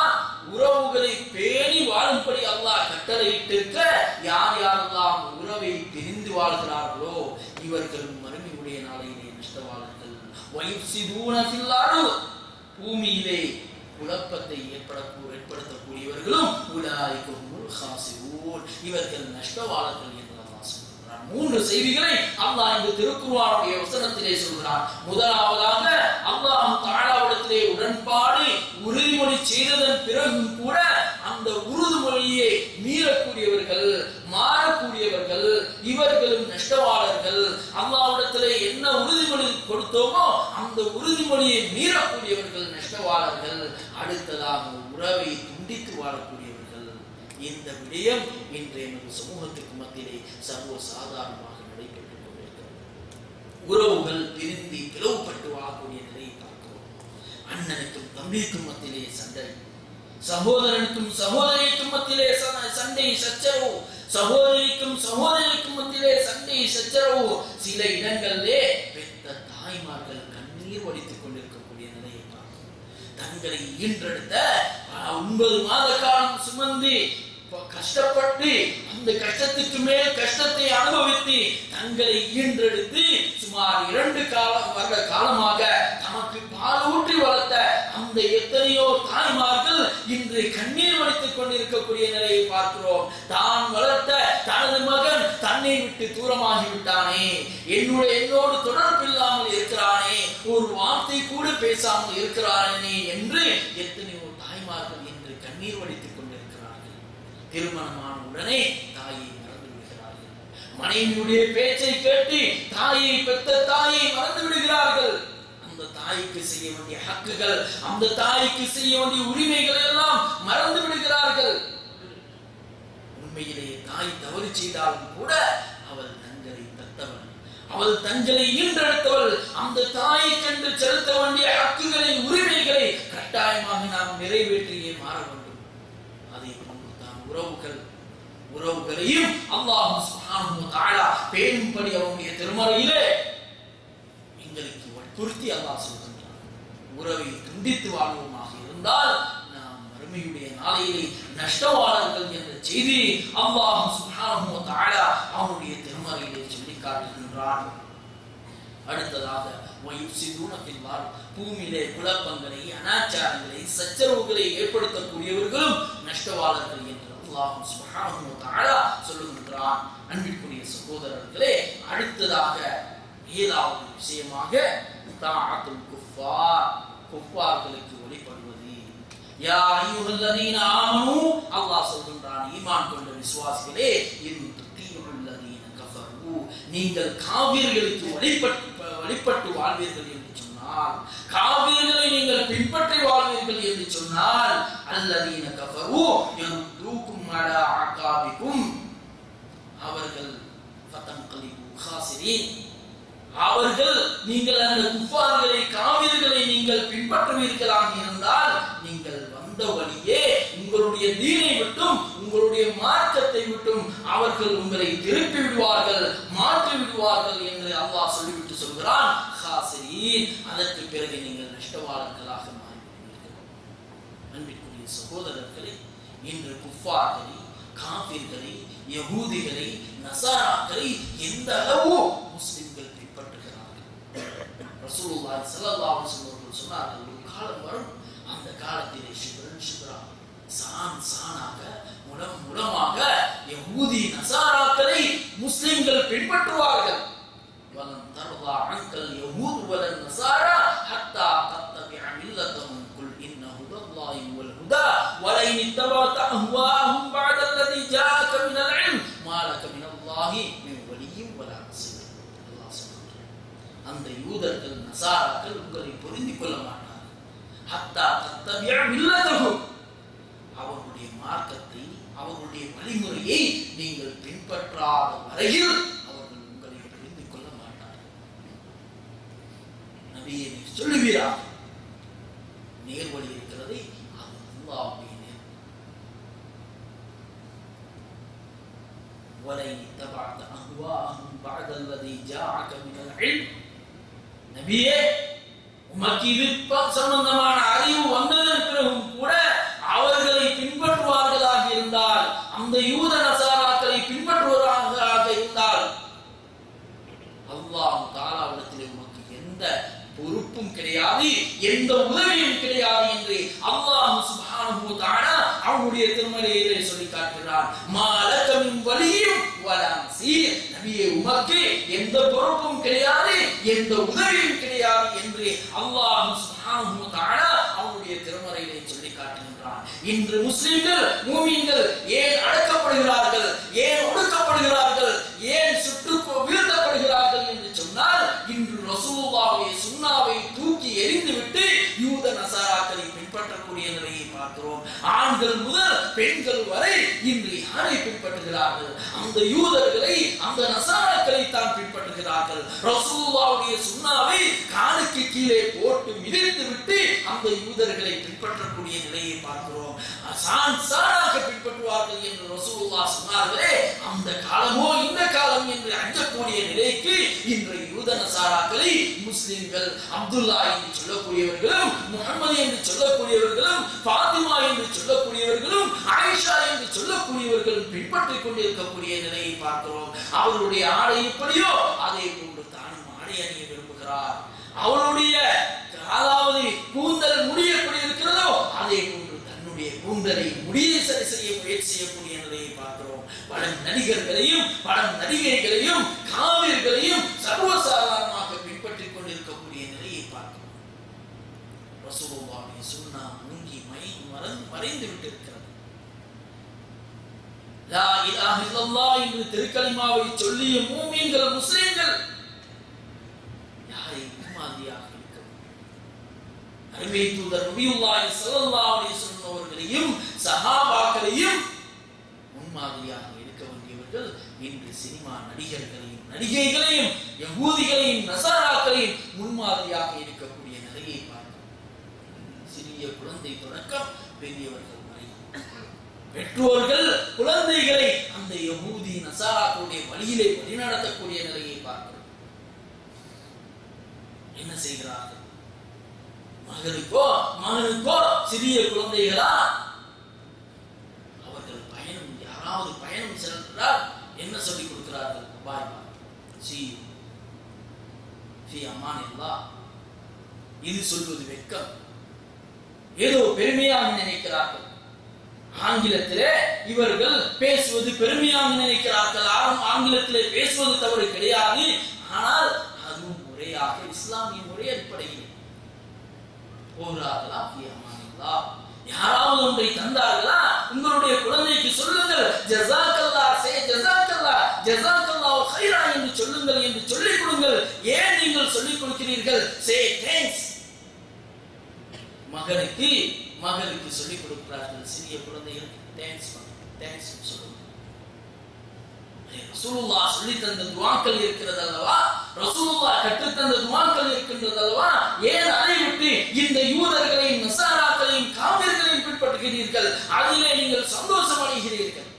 உறவுகளை பேணி வாழும்படி அல்லாஹ் கட்டளையிட்டிருக்க யார் யாரெல்லாம் உறவை பிரிந்து வாழ்கிறார்களோ இவர்கள் மறுமையுடைய நாளையிலே நஷ்டவாளர்கள். வயுஃப்ஸிதூன ஃபில் அர்த், பூமியிலே குழப்பத்தை ஏற்படுத்தக்கூடியவர்களும் உலாயிக ஹுமுல் காஸிரூன், இவர்கள் நஷ்டவாளர்கள் என்று அல்லாஹ் சொல்கிறார். மூன்று செய்திகளை அல்லாஹ் இந்த திருக்குர்ஆனுடைய வசனத்திலே சொல்கிறார். முதலாவதாக அல்லாஹ் தஆலாவிடத்திலே உடன்பாடு உறுதிமொழி செய்ததன் பிறகும் கூட அந்த உறுதிமொழியை மீறக்கூடியவர்கள், மாறக்கூடியவர்கள், இவர்களும் நஷ்டவாளர்கள். அல்லாஹ்விடத்திலே என்ன உறுதிமொழி கொடுத்தோமோ அந்த உறுதிமொழியை மீறக்கூடியவர்கள் நஷ்டவாளர்கள். அடுத்ததாக உறவை துண்டித்து வாழக்கூடியவர்கள். இந்த விடயம் இன்றைய சமூகத்துக்கு மத்தியிலே சர்வ சாதாரணமாக நடைபெற்றுக் கொண்டிருக்கிறது. உறவுகள் பிரிந்து பிளவுபட்டு வாழக்கூடிய நிலையை பார்க்கிறோம். அண்ணனுக்கும் தம்பிக்கும் மத்தியிலே சண்டை, சகோதரனுக்கும் சகோதரிக்கும் மத்தியிலே சண்டை சச்சரவு, சகோதரிக்கும் சகோதரிக்கும் மத்தியிலே சண்டை சச்சரவு. சில இடங்களிலே பெத்த தாய்மார்கள் கண்ணீர் வடித்துக் கொண்டிருக்கக்கூடிய நிலையை பார்க்கிறோம். தங்களை ஈன்றெடுத்த 9 மாத காலம் சுமந்து கஷ்டப்பட்டு அந்த கஷ்டத்துக்கு மேல் கஷ்டத்தை அனுபவித்து தங்களை ஈன்றெடுத்து சுமார் 2 வருட காலமாக தமக்கு பால் ஊற்றி வளர்த்த அந்த எத்தனையோ தாய்மார்கள் இன்று கண்ணீர் வடித்துக் கொண்டிருக்கக்கூடிய நிலையை பார்க்கிறோம். தான் வளர்த்த தனது மகன் தன்னை விட்டு தூரமாகி விட்டானே, என்னோடு தொடர்பில்லாமல் இருக்கிறானே, ஒரு வார்த்தை கூட பேசாமல் இருக்கிறானே என்று எத்தனையோ தாய்மார்கள் இன்று கண்ணீர் வடித்துக் கொண்டிருக்கிறார்கள். திருமணமான உடனே தாயை மறந்து விடுகிறார்கள். மனைவியுடைய பேச்சை கேட்டு தாயை, பெற்ற தாயை மறந்து விடுகிறார்கள். அந்த தாய்க்கு செய்ய வேண்டிய ஹக்குகள், அந்த தாய்க்கு செய்ய வேண்டிய உரிமைகளை எல்லாம் மறந்து விடுகிறார்கள். உண்மையிலேயே தாய் தவறு செய்தாலும் கூட அவள் தங்களை தத்தவள், அவள் தங்களை ஈன்றெடுத்தவள். அந்த தாயை கண்டு செலுத்த வேண்டிய ஹக்குகளை, உரிமைகளை கட்டாயமாக நாம் நிறைவேற்றியே மாற வேண்டும். அதை கொண்டுதான் உறவுகளையும் அல்லாஹ் சுப்ஹானஹு வ தஆலா பேணும்படி அவனுடைய திருமறையிலே எங்களுக்கு வற்புறுத்தி அல்லாஹ் சொல்கின்றான். உறவை துண்டித்து வாழ்வோமாக இருந்தால் நாம் மறுமையுடைய நாளையிலே நஷ்டவாளர்கள் என்ற செய்தி அல்லாஹ் சுப்ஹானஹு வ தஆலா அவனுடைய திருமறையிலே சொல்லி காட்டுகின்றான். அடுத்ததாக வயுஃப்ஸிதூன ஃபில் அர்த், பூமியிலே குழப்பங்களை, அனாச்சாரங்களை, சச்சரவுகளை ஏற்படுத்தக்கூடியவர்களும் நஷ்டவாளர்கள் என்று அல்லாஹ் சுப்ஹானஹு வ தஆலா சொல்லுகின்றான். அன்பிற்குரிய சகோதரர்களே, அடுத்ததாக 7வது விஷயமாக தாஅத்துல் குஃபார், குஃபார்களுக்கு வழிபடுவது. யா அய்யுஹல்லதீன ஆமனூ, அல்லாஹ் சொல்கின்றான், ஈமான் கொண்ட விசுவாசிகளே, இன் துதீஉல்லதீன கஃபரு, நீங்கள் காபிர்களுக்கு வழிபட்டு வாழ்வீர்கள் என்று சொன்னால், காபிர்களை நீங்கள் பின்பற்றி வாழ்வீர்கள் என்று சொன்னால், அல்லதீன கஃபரு யருதுக்கும் அலா அகாபிக்கும், அவர்கள் ஃபதன்கலிபு காசிரீன், அவர்கள் நீங்கள் அந்த குஃபார்களை, காபிர்களை நீங்கள் பின்பற்றுவீர்களாக இருந்தால் நீங்கள் வந்த வழியே உங்களுடைய தீனை விட்டும் உங்களுடைய மார்க்கத்தை விட்டும் அவர்கள் உங்களை திருப்பி விடுவார்கள், மாற்றி விடுவார்கள் என்று அல்லாஹ் சொல்லிவிட்டு சொல்கிறான். காசிரீன், அதற்கு பிறகு நீங்கள் நஷ்டவாளர்களாக மாறிவிடுவீர்கள். அன்பிற்குரிய சகோதரர்களே, இன்று குஃபார்களை, காபிர்களை, யகூதிகளை, நசாராக்களை எந்த அளவு முஸ்லிம்கள் பின்பற்றுகிறார்கள். ரசூலுல்லாஹி ஸல்லல்லாஹு அலைஹி வஸல்லம் சொன்னார்கள், ஒரு காலம் வரும், அந்த காலத்திலே ஷிப்ரன் ஷிப்ரா, சான் சானாக, முலம் முலமாக யகூதி நசாராக்களை முஸ்லிம்கள் பின்பற்றுவார்கள். வலன் தர்லா அன்கல் யஹூத் வலன் நஸாரா ஹத்தா தத்தபிஅ மில்லத்தஹும் குல் இன்ன ஹுதல்லாஹி வல் ஹுதா வலைன் இத்தபஅத அஹ்வாஹும் பஅதல்லதி ஜாஅக மினல் இல்ம் மாலக மினல்லாஹி மின் வலிய்யின் வலா நஸீர். அல்லாஹ் சொன்னார், அந்த யூதர்கள் நஸாராக்கள் உங்களை புரிந்து கொள்ள மாட்டார்கள். ஹத்தா தத்தபிஅ மில்லத்தஹும், அவர்களுடைய மார்க்கத்தை, அவர்களுடைய வழிமுறையை நீங்கள் பின்பற்றாத வரையில் அவர்கள் உங்களை புரிந்து கொள்ள மாட்டார்கள். நபியே, நீர் சொல்லுவீரா, நேர்வழி இருக்கிறது, அது அல்லாஹ்வுடைய நேர். வலை தபஅத அஹ்வாஹும் பஅதல்லதி ஜாஅக மினல் இல்ம். நபியே, உமக்கு இது சம்பந்தமான அறிவு வந்ததன் பிறகும் கூட அவர்களை பின்பற்றுவார்களாக இருந்தால், அந்த யூத நசாராக்களை பின்பற்றுவார்களாக இருந்தால், அல்லாஹ் தஆலாவிடத்திலே உமக்கு எந்த பொறுப்பும் கிடையாது, எந்த உதவியும் கிடையாது என்று அல்லாஹ் சுப்ஹானஹு வ தஆலா அவருடைய திருமறையிலே சொல்லி காட்டுகிறார். மாலக மின் வலியும் வலா நஸீர். நபியே, உமக்கு எந்த பொறுப்பும் கிடையாது, எந்த உதவியும் கிடையாது என்று அல்லாஹ் சுப்ஹானஹு வ தஆலா அவருடைய திருமறையிலே சொல்லி காட்டுகிறார். இன்று முஸ்லிம்கள், மூமின்கள் ஏன் அடக்கப்படுகிறார்கள், ஏன் ஒடுக்கப்படுகிறார்கள், ஏன் சுட்டு வீழ்த்தப்படுகிறார்கள் என்று சொன்னால், இன்று ரசூலுல்லாஹ்வுடைய சுன்னாவை தூக்கி எறிந்துவிட்டு யூத நசாராக்களை பின்பற்றக்கூடிய நிலையை பார்க்கிறோம். ஆண்கள் முதல் பெண்கள் வரை இன்று யாரை பின்பற்றுகிறார்கள்? அந்த யூதர்களை, அந்த நசாராக்களை தான் பின்பற்றுகிறார்கள். ரசூலுல்லாஹ்வுடைய சுன்னாவை காலுக்கு கீழே போட்டு மிதித்து விட்டு அந்த யூதர்களை பின்பற்றக்கூடிய நிலையை பார்க்கிறோம். சான் சானாக பின்பற்றுவார்கள் என்று ரசூலுல்லாஹ் சொன்னார்களே, அந்த காலமோ இந்த காலம் என்று அஞ்சக்கூடிய நிலைக்கு இன்று யூத நசாராக்களை முஸ்லிம்கள், அப்துல்லா என்று சொல்லக்கூடியவர்களும், முஹம்மது என்று சொல்லக்கூடியவர்களும், ஃபாத்திமா என்று சொல்லக்கூடியவர்களும், ஆயிஷா என்று சொல்லக்கூடியவர்களும் பின்பற்றிக் கொண்டிருக்கக்கூடிய நிலையை பார்க்கிறோம். அவருடைய ஆடை எப்படியோ அதே போன்று தானும் ஆடை அணிய விரும்புகிறார். அவருடைய அதாவது கூந்தல் முடி எப்படி இருக்கிறதோ அதே போன்று தன்னுடைய கூந்தலை முடியை சரி செய்ய முயற்சி செய்யக்கூடிய நிலையை பார்க்கிறோம். பல நடிகர்களையும், பல நடிகைகளையும், காவிர்களையும் சர்வசாதாரணமாக பின்பற்றிக் கொண்டிருக்கக்கூடிய நிலையை பார்க்கிறோம். ரசூலுல்லாஹி சுன்னா முங்கி மறைந்து விட்டிருக்கிறது. லா இலாஹ இல்லல்லாஹ் என்று திருக்கலிமாவை சொல்லிய மூமின்கள், முஸ்லிம்கள் யாரை முன்மாதிரியாக இருக்க வேண்டும்? அருமை தூதர் நபியுல்லாஹி ஸல்லல்லாஹு அலைஹி வஸல்லம் அவர்களையும் சஹாபாக்களையும் முன்மாதிரியாக இருக்க வேண்டியவர்கள் இன்று சினிமா நடிகர்களையும், நடிகைகளையும், யகூதிகளையும், நசாராக்களையும் முன்மாதிரியாக இருக்கக்கூடிய நிலையை பார்க்கிறோம். சிறிய குழந்தை தொடக்கம் பெரியவர்கள் வரை பெற்றோர்கள் குழந்தைகளை அந்த யகூதி நசாராக்களுடைய வழியிலே வழிநடத்தக்கூடிய நிலையை பார்க்கிறோம். என்ன செய்கிறார்கள்? மகனுக்கோ சிறிய குழந்தைகளா அவர்கள் பயணம், யாராவது பயணம் சென்றால் என்ன சொல்லிக் கொடுக்கிறார்கள்? பாய் இது சொல்வது வெட்கம், ஏதோ பெருமையாக நினைக்கிறார்கள். ஆங்கிலத்திலே இவர்கள் பேசுவது பெருமையாக நினைக்கிறார்கள். ஆங்கிலத்திலே பேசுவது தவறு கிடையாது, ஆனால் அதுவும் முறையாக இஸ்லாமிய முறை அடிப்படையில் போகிறார்களா? யாராவது ஒன்றை தந்தார்களா? உங்களுடைய குழந்தைக்கு சொல்லுங்கள், ஜஸாக்கல்லாஹ், ஜஸாக்கல்லாஹு கைரா என்று சொல்லுங்கள் என்று சொல்லிக் கொடுங்கள். ஏன் நீங்கள் சொல்லிக் கொடுக்கிறீர்கள்? சே தேங்க்ஸ். மகனுக்கு சொல்லிக் கொடுக்கிறார்கள். சிறிய குழந்தைகளுக்கு தேங்க்ஸ் சொல்லுங்க. ரசூலுல்லாஹ் சொல்லி தந்த துஆக்கள் இருக்கிறது அல்லவா? ரசூலுல்லாஹ் கற்றுத் தந்த துஆக்கள் இருக்கின்றது அல்லவா? ஏன் அதை விட்டு இந்த யூதர்களையும், நசாராக்களையும், காவிர்களையும் பின்பற்றுகிறீர்கள்? அதிலே நீங்கள் சந்தோஷம் அடைகிறீர்கள்.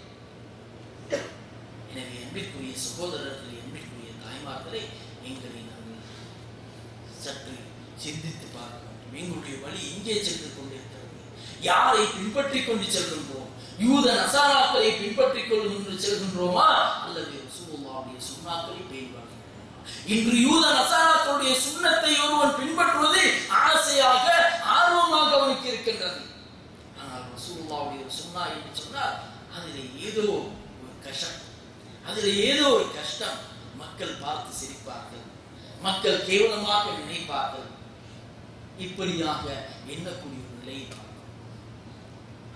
எனவே அன்பிற்குரிய சகோதரர்களே, அன்பிற்குரிய தாய்மார்களே, எங்களை நாங்கள் சற்று சிந்தித்து பார்க்க வேண்டும். எங்களுடைய வழி எங்கே சென்று கொண்டிருக்கிறது? யாரை பின்பற்றி கொண்டு செல்கின்றோம்? யூத நசாராக்களை பின்பற்றி கொண்டு செல்கின்றோமா அல்லது ரசூலுல்லாஹ்வுடைய சுன்னாக்களை பேணுவார்கள்? இன்று யூத நசாராக்களுடைய சுன்னத்தை ஒருவன் பின்பற்றுவது ஆசையாக ஆர்வமாக அவனுக்கு இருக்கின்றது. ஆனால் ரசூலுல்லாஹ்வுடைய சுன்னா என்று சொன்னால் அதில் ஏதோ ஒரு கஷ்டம், அதில் ஏதோ ஒரு கஷ்டம். மக்கள் பார்த்து சிரிப்பார்கள், மக்கள் கேவலமாக நினைப்பார்கள். இப்படியாக எண்ணக்கூடிய ஒரு நிலையை பார்க்கிறோம்.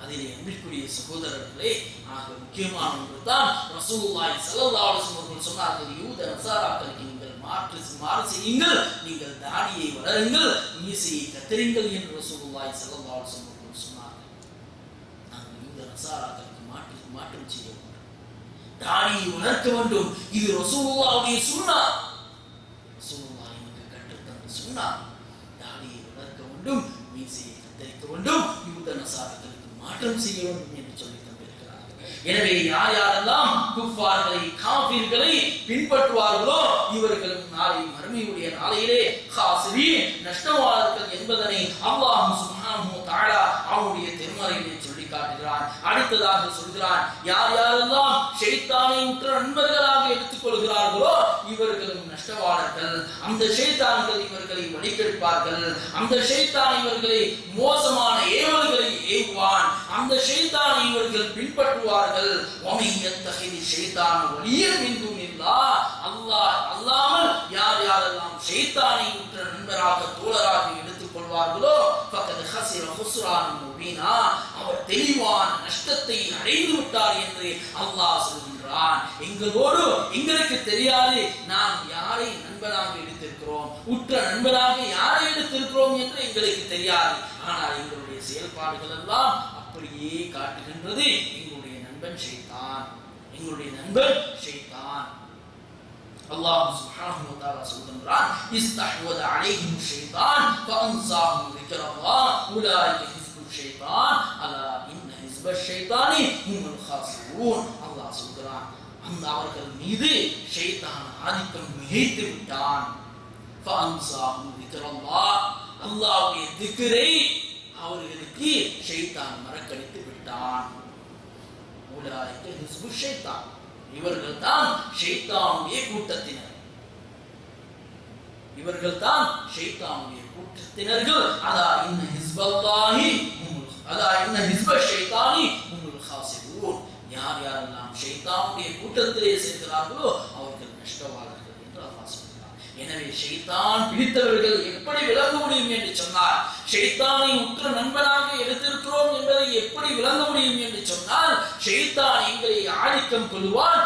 அதிலே அன்பிற்குரிய சகோதரர்களே, ஆக முக்கியமான ஒன்றுதான் ரசூலுல்லாஹி ஸல்லல்லாஹு அலைஹி வஸல்லம் சொன்னார்கள், யூத நசாராக்களுக்கு நீங்கள் மாறு செய்யுங்கள், நீங்கள் தாடியை வளருங்கள், மீசையை கத்தரிங்கள் என்று ரசூலுல்லாஹி ஸல்லல்லாஹு அலைஹி வஸல்லம் சொன்னார்கள். நாங்கள் யூத நசாராக்களுக்கு மாற்றம் செய்ய வேண்டும், தாடியை வளர்க்க வேண்டும். இது ரசூலுல்லாஹ்வுடைய சுன்னா. ரசூலுல்லாஹ் நமக்கு கற்றுத்தந்த சுன்னா. தாடியை வளர்க்க வேண்டும், மீசையை கத்தரிக்க வேண்டும், யூத நசாராக்களுக்கு மாற்றம் செய்ய வேண்டும் என்று சொல்லி தந்திருக்கிறார்கள். எனவே யார் யாரெல்லாம் குஃபார்களை காஃபிர்களை பின்பற்றுவார்களோ இவர்களும் நாளை மறுமையுடைய நாளையிலே காசிரீன் நஷ்டவாளர்கள் என்பதனை அல்லாஹ் சுப்ஹானஹு வ தஆலா அவருடைய திருமறையிலே சொல்லி காட்டுகிறான். அடுத்ததாக சொல்கிறான், யார் யாரெல்லாம் ஷைத்தானை உற்ற நண்பர்களாக எடுத்துக் கொள்கிறார்களோ இவர்களும் நஷ்டவாளர்கள். அந்த ஷைத்தான்கள் இவர்களை வழிகெடுப்பார்கள், அந்த ஷைத்தான் இவர்களை மோசமான ஏவல்களை ஏவுவான், அந்த ஷைத்தானை இவர்கள் பின்பற்றுவார்கள். அல்லாஹ் அல்லாமல் யார் யாரெல்லாம் ஷைத்தானை உற்ற நண்பராக தோழராக எடுத்துக் கொள்வார்களோ அவர் தெளிவான நஷ்டத்தை அடைந்து விட்டார் என்று அல்லாஹ் சொல்கின்றான். எங்களோடு எங்களுக்கு தெரியாது நாம் யாரை நண்பனாக எடுத்திருக்கிறோம், உற்ற நண்பனாக யாரை எடுத்திருக்கிறோம் என்று எங்களுக்கு தெரியாது. ஆனால் எங்களுடைய செயல்பாடுகள் எல்லாம் அப்படியே காட்டுகின்றது, எங்களுடைய நண்பன் ஷைத்தான், எங்களுடைய நண்பன் ஷைத்தான். அல்லாஹ் சுப்ஹானஹு வ தஆலா சொல்கிறான், இஸ்தஹ்வத அலைஹிம் ஷைத்தான் ஃபஅன்ஸாஹும் ذிக்ரல்லாஹ் உலாயிக ஹிஸ்புஷ் ஷைத்தான் அலா இன்ன ஹிஸ்பஷ் ஷைத்தானி ஹுமுல் காஸிரூன். அல்லாஹ் சொல்கிறான், அந்த அவர்கள் மீது ஷைத்தான் ஆதிக்கம் மிகைத்து விட்டான். ஃபஅன்ஸாஹும் ذிக்ரல்லாஹ், அல்லாஹ்வுடைய திக்ரை அவர்களுக்கு ஷைத்தான் மறக்கடித்து விட்டான். உலாயிக ஹிஸ்புஷ் ஷைத்தான், இவர்கள் தான் ஷைத்தானுடைய கூட்டத்தினர், இவர்கள் தான் ஷைத்தானுடைய கூட்டத்தினர்கள். அதா இன்ன ஹிஸ்பல்லாஹி அதா இன்ன ஹிஸ்பஷ் ஷைத்தானி ஹுமுல் காஸிரூன். யார் யாரெல்லாம் ஷைத்தானுடைய கூட்டத்திலே சேர்க்கிறார்களோ அவர்கள் நஷ்டவாளர்கள் என்று அல்லாஹ் சொல்கிறார். எனவே ஷைத்தான் பிடித்தவர்கள் எப்படி விளங்க முடியும் என்று சொன்னார், ஷைத்தானை உற்ற நண்பனாக எடுத்திருக்கிறோம் என்பதை எப்படி விளங்க முடியும் என்று சொன்னால், ஷைத்தான் எங்களை ஆதிக்கம் கொள்வான்.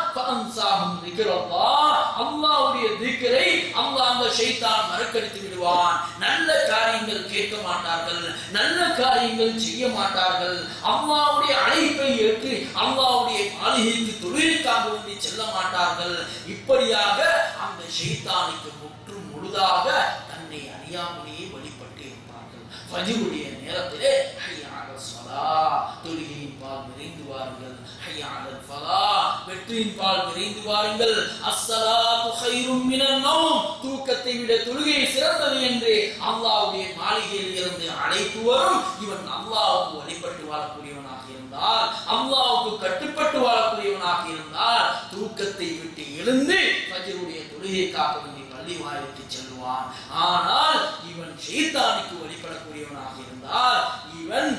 அல்லாஹ்வுடைய திக்ரை அல்லாஹ் அந்த ஷைத்தான் மறக்கடித்து விடுவான். நல்ல காரியங்கள் கேட்க மாட்டார்கள், நல்ல காரியங்கள் செய்ய மாட்டார்கள், அல்லாஹ்வுடைய அழைப்பை ஏற்று அல்லாஹ்வுடைய மாளிகைக்கு தொழுகைக்காக வேண்டி செல்ல மாட்டார்கள். இப்படியாக அந்த ஷைத்தானுக்கு முற்று முழுதாக தன்னை அறியாமலேயே வழிபட்டு இருப்பார்கள். ஃபஜ்ருடைய நேரத்திலே ஹய்யா அலஸ் ஸலாஹ், தொழுகையின் பால் விரைந்து வாருங்கள், ஹய்யா அலல் ஃபலாஹ், வெற்றியின் பால் விரைந்து வாருங்கள், அஸ்ஸலாத்து கைரும் மினன் நௌம், தூக்கத்தை விட தொழுகை சிறந்தது என்று அல்லாஹ்வுடைய மாளிகையில் இருந்து அழைப்பு வரும். இவன் அல்லாஹ்வுக்கு வழிபட்டு வாழக்கூடியவனாக இருந்தால், அல்லாஹ்வுக்கு கட்டுப்பட்டு வாழக்கூடியவனாக இருந்தால், தூக்கத்தை விட்டு எழுந்து ஃபஜ்ருடைய தொழுகைக்காக வேண்டி பள்ளி வாயிலுக்கு செல்வான். ஆனால் இவன் ஷைத்தானுக்கு வழிபடக்கூடியவனாக இருந்தால் இவன்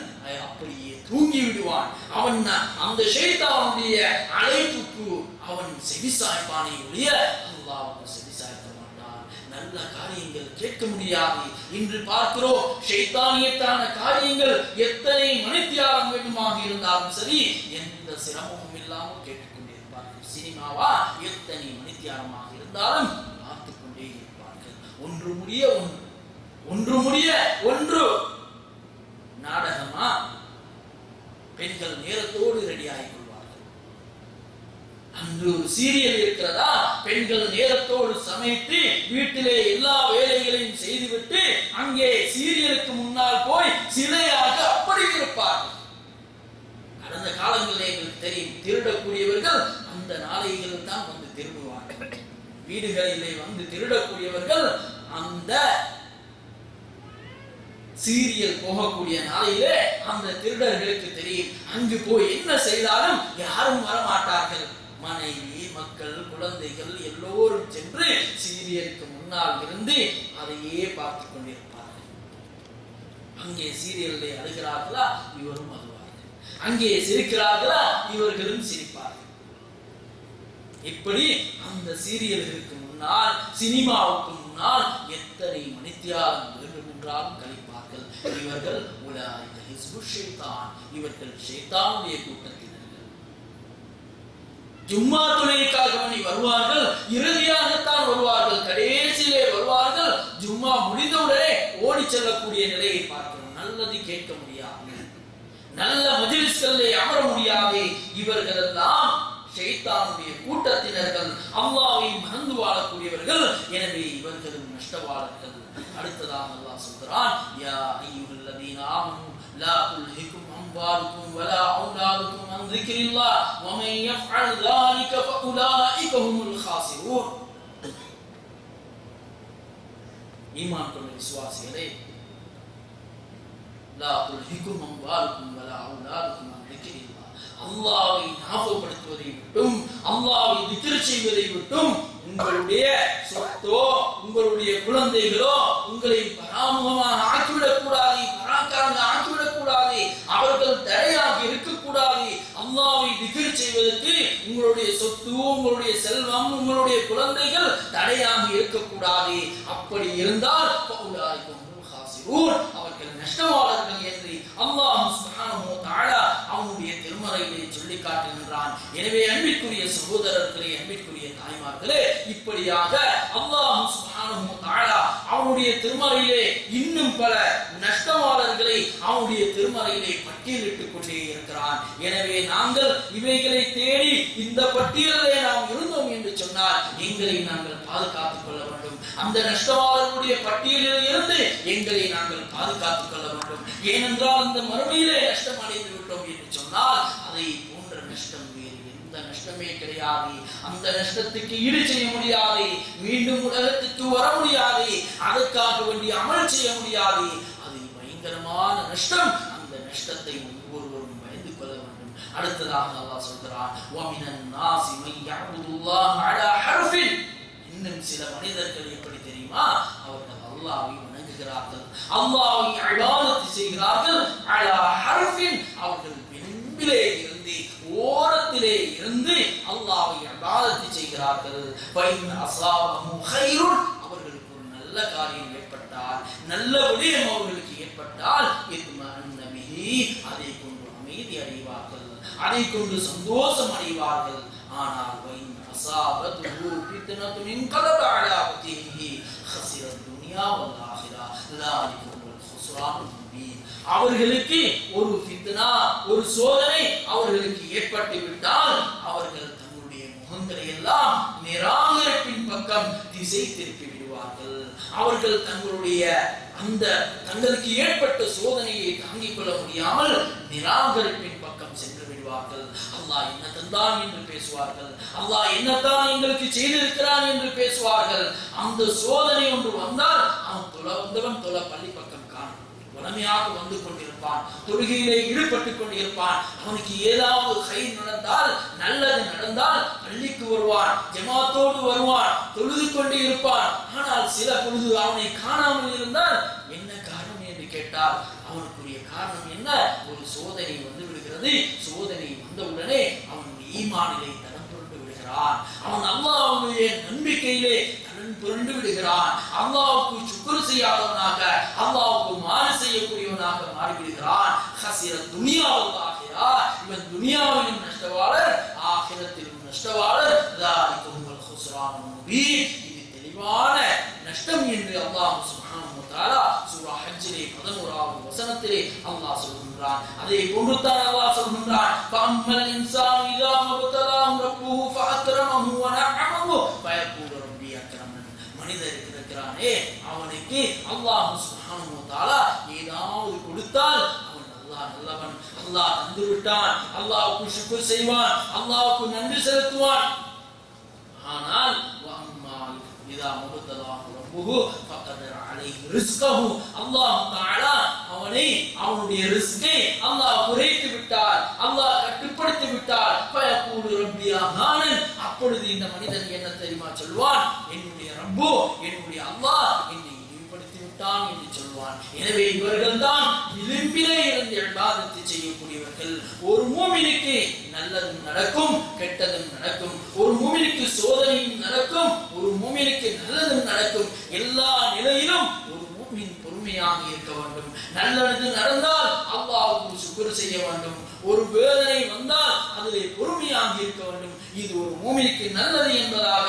அப்படியே தூங்கி விடுவான். அவன் அந்த ஷைத்தானுடைய அழைப்புக்கு அவன் செவிசாய்ப்பானை ஒழிய அல்லாஹ்வுக்கு செவிசாய்க்க மாட்டான். நல்ல காரியங்கள் கேட்க முடியாது. இன்று பார்க்கிறோம், ஷைத்தானியத்தான காரியங்கள் எத்தனை மணித்தியாலம் வேண்டுமாக இருந்தாலும் சரி, எந்த சிரமமும் இல்லாமல் கேட்டுக்கொண்டிருப்பார்கள். சினிமாவா எத்தனை மணித்தியாலமாக இருந்தாலும் பார்த்துக் கொண்டே இருப்பார்கள். ஒன்று முடிய ஒன்று, ஒன்று முடிய ஒன்று. நாடகமா? பெண்கள் நேரத்தோடு ரெடியாகிக் கொள்வார்கள். அன்று ஒரு சீரியல் இருக்கிறதா, பெண்கள் நேரத்தோடு சமைத்து வீட்டிலே எல்லா வேலைகளையும் செய்துவிட்டு அங்கே சீரியலுக்கு முன்னால் போய் சிலையாக அப்படி இருப்பார்கள். கடந்த காலங்களில் எங்களுக்கு தெரியும், திருடக்கூடியவர்கள் அந்த நாளைகளில் தான் வந்து திருடுவார்கள். வீடுகளிலே வந்து திருடக்கூடியவர்கள் அந்த சீரியல் போகக்கூடிய நாளையிலே அந்த திருடர்களுக்கு தெரியும், அங்கு போய் என்ன செய்தாலும் யாரும் வரமாட்டார்கள். மனைவி, மக்கள், குழந்தைகள் எல்லோரும் சென்று சீரியலுக்கு முன்னால் இருந்து அதையே பார்த்து கொண்டிருப்பார்கள். அங்கே சீரியலை அழுகிறார்களா, இவரும் அழுவார்கள். அங்கே சிரிக்கிறார்களா, இவர்களும் சிரிப்பார்கள். இப்படி அந்த சீரியல்களுக்கு முன்னால், சினிமாவுக்கு முன்னால் எத்தனை மணித்தியாலம் வேண்டும் என்றாலும் கழிப்பார்கள். இவர்கள் உலாயிக ஹிஸ்பு ஷைத்தான், இவர்கள் ஷைத்தானுடைய கூட்டத்தினர்கள். ஜும்மா துணைக்காக வேண்டி வருவார்கள், இறுதியாகத்தான் வருவார்கள், கடைசியிலே வருவார்கள். ஜும்மா முடிந்தவுடனே ஓடி செல்லக்கூடிய நிலையை பார்க்கிறோம். நல்லது கேட்க முடியாது, நல்ல மஜ்லிஸ்களிலே அமர முடியாது. இவர்கள் எல்லாம் ஷைத்தானுடைய கூட்டத்தினர்கள், அல்லாஹ்வை மறந்து வாழக்கூடியவர்கள். எனவே இவர்களும் நஷ்டவாளர்கள். அடுத்ததாக அல்லாஹ் சொல்கிறான், யா அய்யுஹல்லதீன ஆமனூ லா துல்ஹிகும் அம்வாலுக்கும் வலா அவுலாதுக்கும் அன் ذிக்ரில்லாஹ் வமன் யஃஅல் ذلك ஃபஉலாயிக ஹுமுல் காசிரூன். ஈமான் கொண்ட விசுவாசிகளே, லா துல்ஹிகும் அம்வாலுக்கும் வலா அவுலாதுக்கும் அன் ذிக்ரில்லாஹ், அல்லாஹ்வை ஞாபகப்படுத்துவதை விட்டும், அல்லாஹ்வை திக்ர் செய்வதை விட்டும் உங்களுடைய சொத்தோ, உங்களுடைய குழந்தைகளோ உங்களை பராமுகமாக ஆக்கிவிடக் கூடாது, பராக்காரங்க ஆக்கிவிடக் கூடாது, அவர்கள் தடையாக இருக்கக்கூடாது. அல்லாஹ்வை திக்ர் செய்வதற்கு உங்களுடைய சொத்து, உங்களுடைய செல்வம், உங்களுடைய குழந்தைகள் தடையாக இருக்கக்கூடாது. அப்படி இருந்தால் அவர்கள் நஷ்டவாளர்கள் என்று அல்லாஹ் சுப்ஹானஹு வ தஆலா அவனுடைய திருமறையிலே சொல்லி காட்டுகின்றான். எனவே அன்பிற்குரிய சகோதரர்களே, அன்பிற்குரிய தாய்மார்களே, இப்படியாக அல்லாஹ் சுப்ஹானஹு வ தஆலா அவனுடைய திருமறையிலே இன்னும் பல நஷ்டவாளர்களை அவனுடைய திருமறையிலே பட்டியலிட்டுக் கொண்டே இருக்கிறான். எனவே நாங்கள் இவைகளை தேடி இந்த பட்டியலிலே நாம் இருந்தோம் என்று சொன்னால் எங்களை நாங்கள் பாதுகாத்துக் கொள்ள வேண்டும். அந்த நஷ்டவாளர்களுடைய பட்டியலில் இருந்து எங்களை நாங்கள் பாதுகாத்துக் கொள்ள வேண்டும். ஏனென்றால் அந்த மறுமையிலே நஷ்டம் அடைந்து விட்டோம் என்று சொன்னால் அதை போன்ற நஷ்டம் வேறு எந்த நஷ்டமே கிடையாது. அந்த நஷ்டத்துக்கு ஈடு செய்ய முடியாது, மீண்டும் உலகத்துக்கு வர முடியாது, அதற்காக வேண்டிய அமல் செய்ய முடியாது. அது பயங்கரமான நஷ்டம். அந்த நஷ்டத்தை ஒவ்வொருவரும் பயந்து கொள்ள வேண்டும். அடுத்ததாக அல்லாஹ் சொல்கிறான், வமினன் நாஸி மன் யஅபுதுல்லாஹ அலா ஹர்ஃபின். இன்னும் சில மனிதர்கள் எப்படி தெரியுமா, அவர்கள் அல்லாஹ்வை வணங்குகிறார்கள், அல்லாஹ்வை இபாதத் செய்கிறார்கள். அலா ஹர்ஃபின், அவர்கள் விளிம்பிலே இருந்து, ஓரத்திலே இருந்து அல்லாஹ்வை இபாதத் செய்கிறார்கள். ஃபைன் அஸாபஹு கைருன், அவர்களுக்கு ஒரு நல்ல காரியம் ஏற்பட்டால், நல்ல விடயம் அவர்களுக்கு ஏற்பட்டால், இத்மஅன்ன பிஹி, அதை கொண்டு அமைதி அடைவார்கள், அதை கொண்டு சந்தோஷம் அடைவார்கள். ஆனால் வைன் அஸாபத்துஹு ஃபித்னத்துன் இன்கலப அலா வஜ்ஹிஹி ஹஸிர துன்யா வல் ஆখিরা ذلك هو الخسران المبين. அவர்களுக்கு ஒரு ஃபித்னா, ஒரு சோதனை அவர்களுக்கு ஏற்பட்டு விட்டால் அவர்கள் தங்களுடைய முகங்களை எல்லாம் நிராகரிப்பின் பக்கம் திசை திருப்பி விடுவார்கள். அவர்கள் தங்களுடைய அந்த தங்களுக்கு ஏற்பட்ட சோதனையை தாங்கிக் கொள்ள முடியாமல் நிராகரிப்பின் பக்கம் சென்று விடுவார்கள். அல்லாஹ் என்ன தந்தான் என்று பேசுவார்கள், அல்லாஹ் என்னத்தான் எங்களுக்கு செய்திருக்கிறான் என்று பேசுவார்கள். அந்த சோதனை ஒன்று வந்தால் அவன் வந்தவன் பள்ளி பக்கம் காணும், உடமையாக வந்து கொண்டிருப்பான், தொழுகையிலே ஈடுபட்டுக் கொண்டிருப்பான். அவனுக்கு ஏதாவது கைர் நடந்தால், நல்லது நடந்தால் பள்ளிக்கு வருவான், ஜமாத்தோடு வருவான், தொழுது கொண்டே இருப்பான். ஆனால் சில பொழுது அவனை காணாமல் இருந்தால் என்ன காரணம் என்று கேட்டால் அவனுக்குரிய காரணம் என்ன, ஒரு சோதனை வந்து விடுகிறது. சோதனை வந்தவுடனே அவன் ஈமானிலே தடம் புரண்டு விடுகிறான், அவன் அல்லாஹ்வுடைய நம்பிக்கையிலே தடம் புரண்டு விடுகிறான், அல்லாஹ்வுக்கு சுக்ர் செய்யாதவனாக, அல்லாஹ்வுக்கு மாறு செய்யக்கூடியவனாக மாறிவிடுகிறான். ஹஸிர துன்யா வல் ஆখিরা, இவன் துன்யாவிலும் நஷ்டவாளர், ஆখিরাத்திலும் நஷ்டவாளர். ذلك هو الخسران المبين. இது தெளிவான நஷ்டம் என்று அல்லாஹ் சுப்ஹானஹு வ தஆலா சூரா ஹஜ்ஜிலே 11வது வசனத்திலே அல்லாஹ் சொல்கிறான். அதை போன்றுதான் அல்லாஹ் சொல்கிறான், ஃபஅம்மல் இன்சானு இதா மப்தலாஹு ரப்புஹு ஃபஅக்ரமஹு வ நஅமஹு ஃபயகூலு ரப்பி அக்ரமன். மனிதர் இருக்கிறானே, அவனுக்கு அல்லாஹ் சுப்ஹானஹு வ தஆலா ஏதாவது கொடுத்தால் அவன் அல்லாஹ் நல்லவன், அல்லாஹ் தந்து விட்டான், அல்லாஹ்வுக்கு ஷுக்ர் செய்வான், அல்லாஹ்வுக்கு நன்றி செலுத்துவான். ஆனால் இதா மப்தலாஹு ரப்புஹு ஃபகதர அலைஹி ரிஸ்கஹு, அல்லாஹ் தஆலா அவனுடைய ரிஸ்கை அல்லாஹ் குறைத்து விட்டார், அல்லாஹ் கட்டுப்படுத்தி விட்டார். ஃபயகூலு ரப்பி அஹானன், அப்பொழுது இந்த மனிதன் என்ன தெரியுமா சொல்வான்? என்னுடைய ரப்பு, என்னுடைய அல்லாஹ் என்னை இழிவுபடுத்தி விட்டான் என்று சொல்வான். எனவே இவர்கள் தான் விளிம்பிலே இருந்து இபாதத்தை செய்யக்கூடியவர்கள். ஒரு மூமினுக்கு நல்லதும் நடக்கும், கெட்டதும் நடக்கும். ஒரு மூமினுக்கு சோதனையும் நடக்கும், ஒரு மூமினுக்கு நல்லதும் நடக்கும். எல்லா நிலையிலும் ஒரு மூமின் பொறுமையாக இருக்க வேண்டும். நல்லது நடந்தால் அல்லாஹ்வுக்கு சுக்ர் செய்ய வேண்டும். ஒரு வேதனை வந்தால் அதிலே பொறுமையாக இருக்க வேண்டும். இது ஒரு மூமினுக்கு நல்லது என்பதாக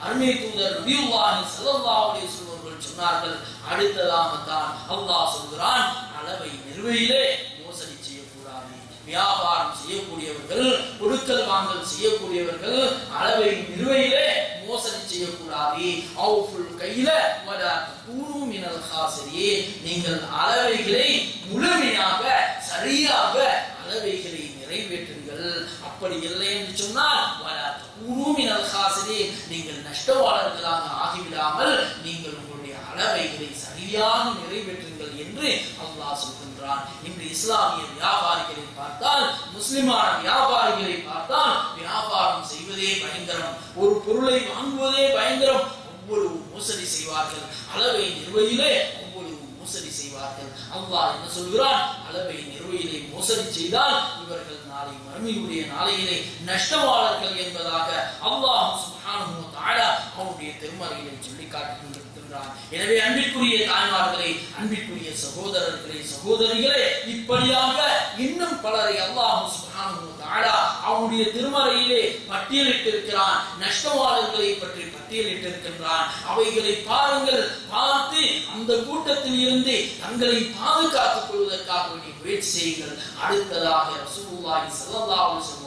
அருமை தூதர் நபியுல்லாஹி ஸல்லல்லாஹு அலைஹி வஸல்லம் சொன்னார்கள். அடுத்ததாகத்தான் அல்லாஹ் சொல்கிறான், அளவை நிறுவையிலே மோசடி செய்யக்கூடாது. வியாபாரம் செய்யக்கூடியவர்கள், கொடுக்கல் வாங்கல் செய்யக்கூடியவர்கள் அளவை நிறுவையிலே மோசடி செய்யக்கூடாது. அவுஃபுல் கைல வலா தகூனு மினல் காசிரீன், நீங்கள் அளவைகளை முழுமையாக சரியாக அளவைகளை நிறைவேற்றுங்கள். அப்படி இல்லை என்று சொன்னால் வலா தகூனு மினல் காசிரீன், நீங்கள் நஷ்டவாளர்களாக ஆகிவிடாமல் நீங்கள் உங்களுடைய அளவைகளை சரியாக நிறைவேற்றுங்கள் என்று அல்லாஹ் சொல்கின்றான். இன்று இஸ்லாமிய வியாபாரிகளை பார்த்தால், முஸ்லிமான வியாபாரிகளை பார்த்தால் வியாபாரம் செய்வதே பயங்கரம், ஒரு பொருளை வாங்குவதே பயங்கரம். அவ்வளவு மோசடி செய்வார்கள். அளவை நிறுவையிலே அவ்வளவு மோசடி செய்வார்கள். அல்லாஹ் என்ன சொல்கிறான்? அளவை நிறுவையிலே மோசடி செய்தால் இவர்கள் நாளை மறுமையுடைய நாளையிலே நஷ்டவாளர்கள் என்பதாக அல்லாஹ் சுப்ஹானஹு வ தஆலா அவனுடைய திருமறையிலே சொல்லி காட்டுகின்றான். எனவே அன்பிற்குரிய தாய்மார்களே, அன்பிற்குரிய சகோதரர்களே, சகோதரிகளே, இப்படியாக இன்னும் பலரை அல்லாஹ் சுப்ஹானஹு வ தஆலா அவனுடைய திருமறையிலே பட்டியலிட்டிருக்கிறான். நஷ்டவாளர்களை பற்றி பட்டியலிட்டிருக்கின்றான். அவைகளை பாருங்கள், பார்த்து அந்த கூட்டத்தில் இருந்து தங்களை பாதுகாத்துக் கொள்வதற்காக முயற்சி செய்யுங்கள். அடுத்ததாக ரசூலுல்லாஹி ஸல்லல்லாஹு அலைஹி வஸல்லம்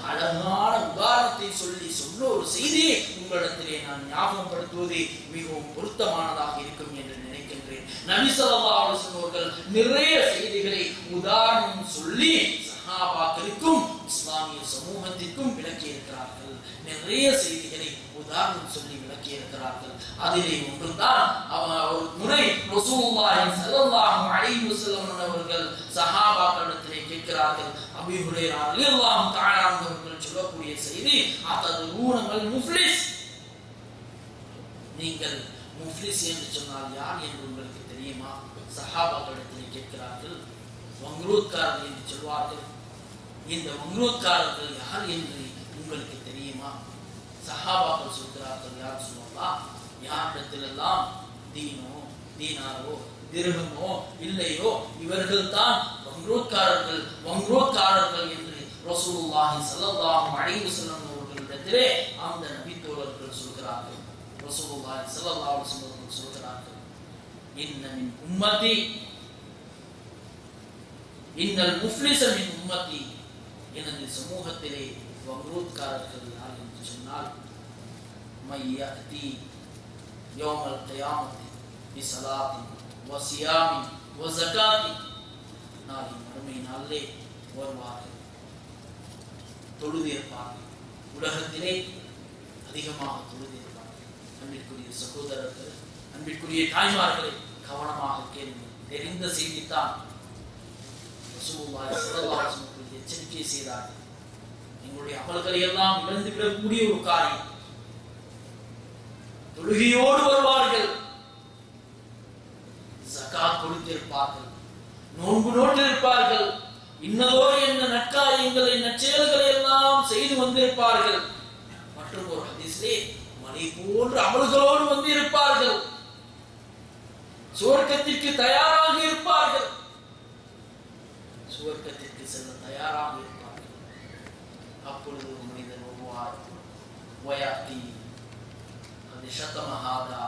அழகான உதாரணத்தை சொல்லி சொன்ன ஒரு செய்தியை உங்களிடத்திலே நான் ஞாபகப்படுத்துவது மிகவும் பொருத்தமானதாக இருக்கும் என்று நினைக்கின்றேன். நபி ஸல்லல்லாஹு அலைஹி வஸல்லம் நிறைய செய்திகளை உதாரணம் சொல்லி சஹாபாக்களுக்கும் இஸ்லாமிய சமூகத்திற்கும் விளக்கி இருக்கிறார்கள். நிறைய செய்திகளை உதாரணம் சொல்லி விளக்கி இருக்கிறார்கள். அதிலே ஒன்றுதான், ஒரு முறை ரசூலுல்லாஹி ஸல்லல்லாஹு அலைஹி வஸல்லம் அவர்கள் சஹாபாக்களிடத்திலே கேட்கிறார்கள். அபூ ஹுரைரா ரலியல்லாஹு தஆலா அவர்கள் சொல்லக்கூடிய செய்தி, அத்ததுரூனல் முஃப்லிஸ், நீங்கள் முஃப்லிஸ் என்று சொன்னால் யார் என்று உங்களுக்கு தெரியுமா? சஹாபாக்களிடத்திலே கேட்கிறார்கள். வங்ரூத்காரர்கள் என்று சொல்வார்கள். இந்த வங்ரூத்காரர்கள் யார் என்று உங்களுக்கு தெரியுமா? சஹாபாக்கள் சொல்கிறார்கள், யார் சொல்லலாம், யாரிடத்திலெல்லாம் தீனோ தீனாரோ திரகமோ இல்லையோ இவர்கள் தான் வங்ரோத்காரர்கள், வங்ரோத்காரர்கள் என்று ரசூலுல்லாஹி ஸல்லல்லாஹு அலைஹி வஸல்லம் அவர்களிடத்திலே அந்த நபி தோழர்கள் சொல்கிறார்கள். ரசூலுல்லாஹி ஸல்லல்லாஹு அலைஹி வஸல்லம் சொல்கிறார்கள், இன்ன மின் உம்மதி, இன்னல் முஃப்லிஸ மின் உம்மதி, எனது சமூகத்திலே வங்ரோத்காரர்கள் யார் என்று சொன்னால், மையதி யௌமல் கியாமத்தி பிஸலாத்தி வஸியாமி வஸகாத்தி, நாளை மறுமை நாளிலே வருவார்கள், தொழுதிருப்பார்கள், உலகத்திலே அதிகமாக தொழுதிருப்பார்கள். அன்பிற்குரிய சகோதரர்கள், அன்பிற்குரிய தாய்மார்களை கவனமாக கேளுங்கள். தெரிந்த செய்தித்தான். ரசூலுல்லாஹி ஸல்லல்லாஹு அலைஹி வஸல்லம் எச்சரிக்கை செய்தார்கள். எங்களுடைய அமல்களை எல்லாம் இழந்து விடக்கூடிய ஒரு காரியம். தொழுகையோடு வருவார்கள், ஜகாத் கொடுத்திருப்பார்கள், நோன்பு நோட்டிருப்பார்கள், இன்னதோ என்ன நற்காரியங்களை நற்செயல்களை எல்லாம் செய்து வந்திருப்பார்கள். மற்றும் ஒரு ஹதீஸிலே மலை போன்ற அமல்களோடு வந்து இருப்பார்கள், சுவர்க்கத்திற்கு தயாராக இருப்பார்கள், சுவர்க்கத்திற்கு செல்ல தயாராக இருப்பார்கள். அப்பொழுது ஒரு மனிதர் வருவார், வயாத்தி அது சதமஹாதா,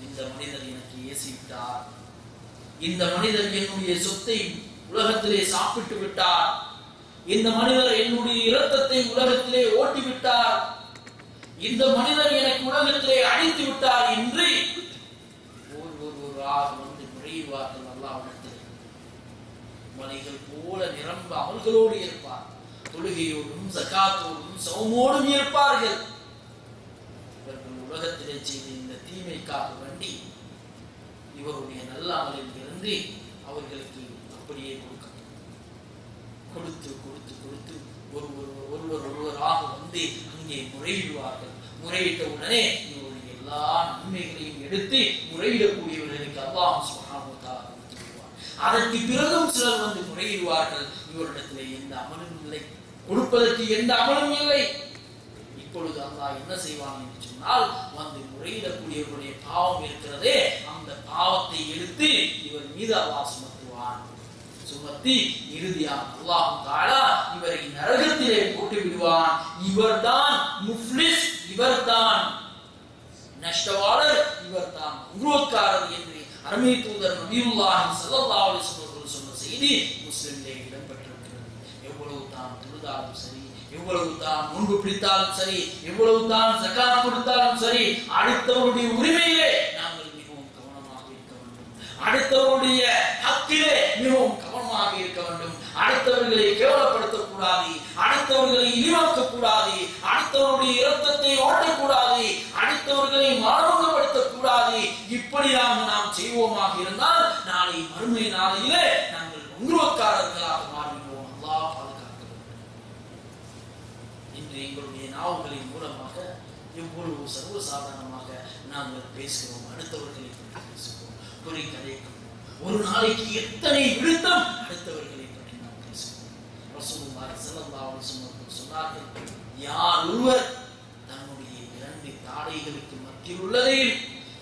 இந்த மனிதர் எனக்கு ஏசிவிட்டார், இந்த மனிதர் என்னுடைய சொத்தை உலகத்திலே சாப்பிட்டு விட்டார், இந்த மனிதர் என்னுடைய இரத்தத்தை உலகத்திலே ஓட்டி விட்டார், இந்த மனிதர் எனக்கு உலகத்திலே அடித்து விட்டார் என்று ஒருவராக வந்து நுழைவார்கள். அல்லாஹ்விடத்தில் மலைகள் போல நிரம்ப அமல்களோடு இருப்பார், தொழுகையோடும் ஜகாத்தோடும் சௌமோடும் இருப்பார்கள். இவர்கள் உலகத்திலே செய்த இந்த தீமைக்காக வேண்டி இவருடைய நல்ல அமலில் இருந்து அவர்களுக்கு அப்படியே கொடுத்து கொடுத்து கொடுத்து ஒருவராக வந்து அங்கே முறையிடுவார்கள். முறையிட்ட உடனே இவருடைய எல்லா நன்மைகளையும் எடுத்து முறையிடக்கூடியவர்களுக்கு அல்லாஹ் சுப்ஹானஹு வ தஆலா கொடுத்து விடுவார். அதற்கு பிறகும் சிலர் வந்து முறையிடுவார்கள், இவரிடத்தில் எந்த அமலும் இல்லை, கொடுப்பதற்கு எந்த அமலும் இல்லை. இப்பொழுது அல்லாஹ் என்ன செய்வான் என்று சொன்னால், வந்து முறையிடக்கூடியவருடைய பாவம் இருக்கிறதே, அந்த பாவத்தை எடுத்து இவர் மீது அல்லாஹ் சுமத்துவான். சுமத்தி இறுதியாக அல்லாஹ் தஆலா இவரை நரகத்திலே போட்டு விடுவான். இவர்தான் முஃப்லிஸ், இவர்தான் நஷ்டவாளர், இவர்தான் உருவக்காரர் என்று அருமை தூதர் நபியுல்லாஹி ஸல்லல்லாஹு அலைஹி வஸல்லம் சொன்ன செய்தி முஸ்லிமிலே இடம்பெற்றிருக்கிறது. எவ்வளவு தான் தொழுதாலும் சரி, எவ்வளவு தான் நோன்பு பிடித்தாலும் சரி, எவ்வளவு தான் ஜகாத் கொடுத்தாலும் சரி, அடுத்தவருடைய உரிமையிலே நாங்கள் மிகவும் கவனமாக இருக்க வேண்டும். அடுத்தவருடைய ஹக்கிலே மிகவும் கவனமாக இருக்க வேண்டும். அடுத்தவர்களை கேவலப்படுத்தக்கூடாது, அடுத்தவர்களை இழிவாக்க கூடாது, அடுத்தவருடைய இரத்தத்தை ஓட்டக்கூடாது, அடுத்தவர்களை மானபங்கப்படுத்தக்கூடாது. இப்படியாக நாம் செய்வோமாக இருந்தால் நாளை மறுமை நாளையிலே நாங்கள் உருவக்காரர்களாக மாறிடுவோம். அல்லாஹ் பாதுகாக்க வேண்டும். இன்று எங்களுடைய நாவுகளின் மூலமாக எவ்வளவு சர்வசாதாரணமாக நாங்கள் பேசுகிறோம், அடுத்தவர்களை பற்றி பேசுகிறோம், குறி கதைக்கிறோம். ஒரு நாளைக்கு எத்தனை விழுத்தம் அடுத்தவர்களை பற்றி நாம் பேசுகிறோம். ரசூலுல்லாஹி ஸல்லல்லாஹு அலைஹி வஸல்லம் சொன்னார்கள், யார் ஒருவர் தன்னுடைய இரண்டு தாடைகளுக்கு மத்தியில் உள்ளதையும்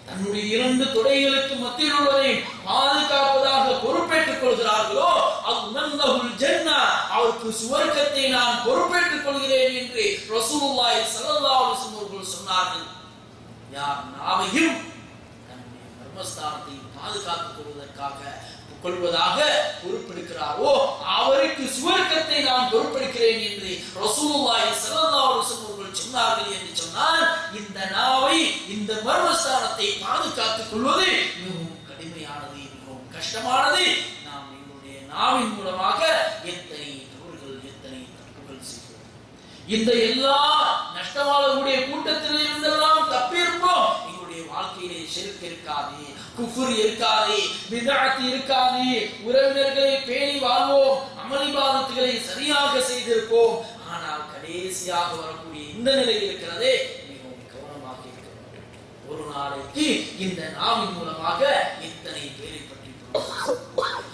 தன்னுடைய இரண்டு தொடைகளுக்கு மத்தியில் உள்ளதையும் பாதுகாப்பதாக பொறுப்பேற்றுக் கொள்கிறார்களோ, அல்லாஹுல் ஜன்னah, அவருக்கு சுவர்க்கத்தை நான் பொறுப்பேற்றுக் கொள்கிறேன் என்று ரசூலுல்லாஹி ஸல்லல்லாஹு அலைஹி வஸல்லம் சொன்னார்கள். யார் நாவையும் தன்னுடைய மர்மஸ்தானத்தை பாதுகாத்துக் கொள்வதாக பொறுப்பெடுக்கிறாரோ, அவருக்கு சுவர்க்கத்தை நான் பொறுப்பெடுக்கிறேன் என்று ரசூலுல்லாஹி ஸல்லல்லாஹு அலைஹி வஸல்லம் சொன்னார்கள். என்று சொன்னால் இந்த நாவை, இந்த மர்மஸ்தானத்தை பாதுகாத்துக் கொள்வது மிகவும் கடுமையானது, மிகவும் கஷ்டமானது. நாம் எங்களுடைய நாவின் மூலமாக எத்தனை தவறுகள், எத்தனை தப்புகள் செய்கிறோம். இந்த எல்லா நஷ்டவாளர்களுடைய கூட்டத்தில் இருந்தெல்லாம் தப்பியிருப்போம். எங்களுடைய வாழ்க்கையிலே ஷிர்க் இருக்காது, குஃப்ர் இருக்காது, பித்அத் இருக்காது, உறவினர்களை பேணி வாழ்வோம், அமல் இபாதத்துகளை சரியாக செய்திருப்போம். ஆனால் கடைசியாக வரக்கூடிய இந்த நிலை இருக்கிறதே, மிகவும் கவனமாக இருக்க வேண்டும். ஒரு நாளைக்கு இந்த நாவின் மூலமாக எத்தனை பேரை பற்றி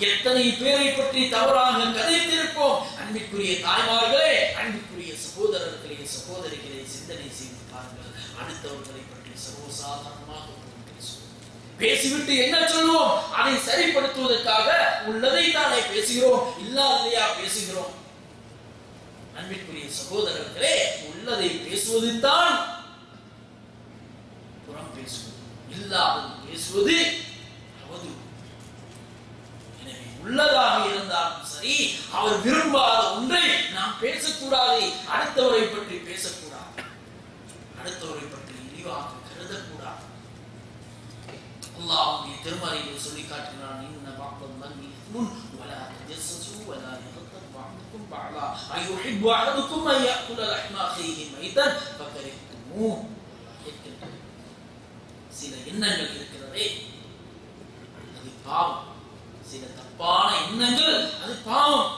எத்தனை பேரை பற்றி தவறாக கதைத்திருப்போம். அன்பிற்குரிய தாய்மார்களே, அன்பிற்குரிய சகோதரர்களே, சகோதரிகளை சிந்தனை செய்து பாருங்கள். அடுத்தவர்களை பற்றி சர்வசாதாரணமாக பேசிவிட்டு என்ன சொல்லுவோம்? அதை சரிப்படுத்துவதற்காக உள்ளதை தானே பேசுகிறோம், இல்லாததையா பேசுகிறோம்? அன்பிற்குரிய சகோதரர்களே, உள்ளதை பேசுவது தான் புறம் பேசுவது, இல்லாதது பேசுவது அவதூறு. எனவே உள்ளதாக இருந்தாலும் சரி, அவர் விரும்பாத ஒன்றை நாம் பேசக்கூடாது, அடுத்தவரை பற்றி பேசக்கூடாது, அடுத்தவரை பற்றி இழிவாக கருதக்கூடாது. அல்லாஹ்வுடைய திருமறையிலே சொல்லி காட்டுகிறான், இன்ன பஅதல் மன்னி இஸ்முன் வலா தஜஸ்ஸஸு வலா யக்தப் பஅதுக்கும் பஅலா அயுஹிப்பு அஹதுக்கும் அன் யாக்குல லஹ்ம அஹீஹி மைதன் ஃபகரிஹ்துமூஹ். சில எண்ணங்கள் இருக்கிறதே, அது பாவம். சில தப்பான எண்ணங்கள், அது பாவம்.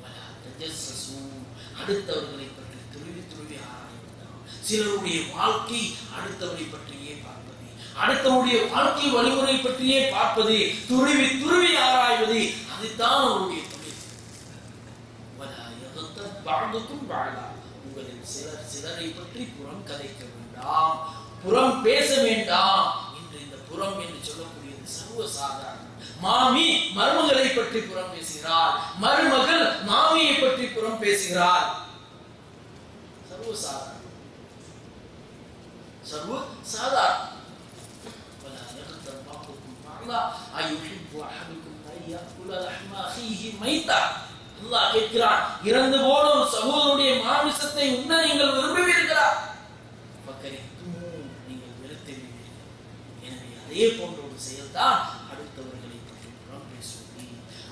வலா தஜஸ்ஸஸு, அடுத்தவர்களை பற்றி துருவி துருவி ஆராய வேண்டாம். சிலருடைய வாழ்க்கை அடுத்தவரை பற்றியே பார்ப்பது, அடுத்தவருடைய வாழ்க்கை வழிமுறை பற்றியே பார்ப்பது, துருவி துருவி ஆராய்வது, அதுதான் அவருடைய தொழில். உங்களில் சிலர் சிலரை பற்றி புறம் கதைக்க வேண்டாம், புறம் பேச வேண்டாம். இன்று இந்த புறம் என்று சொல்லக்கூடியது சர்வசாதாரணம். மாமி மருமகளை பற்றி புறம் பேசுகிறார், மருமகள் மாமியை பற்றி புறம் பேசுகிறார். சர்வசாதாரணம், சர்வசாதாரணம். அல்லாஹ் கேட்கிறான், இறந்து போன ஒரு சகோதரனுடைய மாமிசத்தை உண்ண நீங்கள் விரும்புவீர்களா? நீங்கள் வெறுத்துவீர்கள். எனவே அதே போன்ற ஒரு செயல்தான் அடுத்தவர்களை பற்றி புறம் பேசுவது,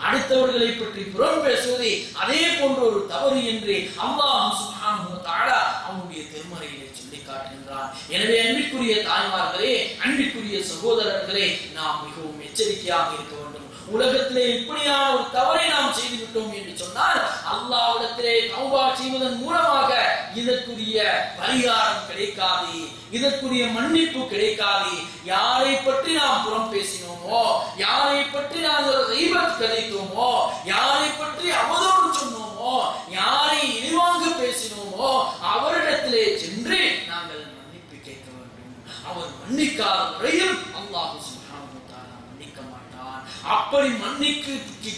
அடுத்தவர்களை பற்றி புறம் பேசுவது அதே போன்ற ஒரு தவறு என்று அல்லாஹ் சுப்ஹானஹு வ தஆலா அவனுடைய திருமறையிலே சொல்லி காட்டுகின்றான். எனவே அன்பிற்குரிய தாய்மார்களே, அன்பிற்குரிய சகோதரர்களே, நாம் மிகவும் எச்சரிக்கையாக இருக்க வேண்டும். உலகத்திலே இப்படியான ஒரு தவறை நாம் செய்து விட்டோம் என்று சொன்னால் அல்லாஹ்விடத்திலே தௌபா செய்வதன் மூலமாக இதற்குரிய பரிகாரம் கிடைக்காது, இதற்குரிய மன்னிப்பு கிடைக்காது. யாரை பற்றி நாம் புறம் பேசினோமோ, யாரை பற்றி நாங்கள் கீபத் கதைத்தோமோ, யாரை பற்றி அவதூறு சொன்னோமோ, யாரை இழிவாக பேசினோமோ அவரிடத்திலே சென்று நாங்கள் மன்னிப்பு கேட்க வேண்டும். அவர் மன்னிக்காத வரையில் அல்லாஹ் சுப்ஹானஹு வ தஆலா மன்னிக்க மாட்டான். அப்படி மன்னிக்கு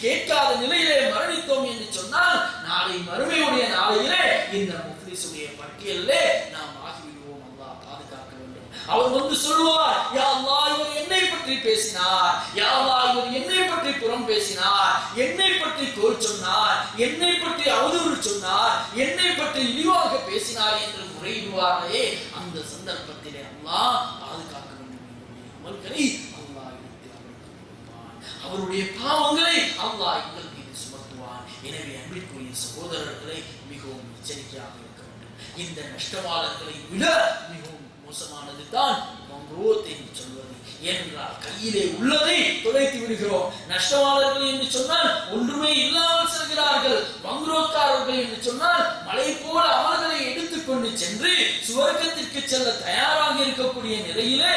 கேட்காத நிலையிலே மரணித்தோம் என்று சொன்னால் நாளை மறுமையுடைய நாளையிலே இந்த முஃப்லிஸுடைய பட்டியலிலே நாம் ஆகிவிடுவோம். அல்லாஹ் பாதுகாக்க வேண்டும். அவர் வந்து சொல்வார், யா அல்லாஹ் இவர் என்னை பற்றி பேசினார், யா அல்லாஹ் இவர் என்னை பற்றி புறம் பேசினார், என்னை பற்றி கோல் சொன்னார், என்னை பற்றி அவதூறு சொன்னார், என்னை பற்றி இழிவாக பேசினார் என்று முறையிடுவாரே, அந்த சந்தர்ப்பத்திலே அல்லாஹ் பாதுகாக்க வேண்டும். அமல்களை அல்லாஹ் எடுத்து அவருக்கு கொடுப்பான், அவருடைய பாவங்களை அல்லாஹ் எங்கள் மீது சுமத்துவான். எனவே அன்பிற்குரிய சகோதரர்களை மிகவும் எச்சரிக்கையாக இருக்க வேண்டும். இந்த நஷ்டவாளர்களை விட மிகவும் மோசமானது தான் வங்குரோத் என்று சொல்வது. ஏனென்றால் கையிலே உள்ளதை தொலைத்து விடுகிறோம். நஷ்டவாளர்கள் என்று சொன்னால் ஒன்றுமே இல்லாமல் செல்கிறார்கள். வங்குரோத்காரர்கள் என்று சொன்னால் மலை போல அமல்களை எடுத்துக்கொண்டு சென்று சுவர்க்கத்திற்கு செல்ல தயாராக இருக்கக்கூடிய நிலையிலே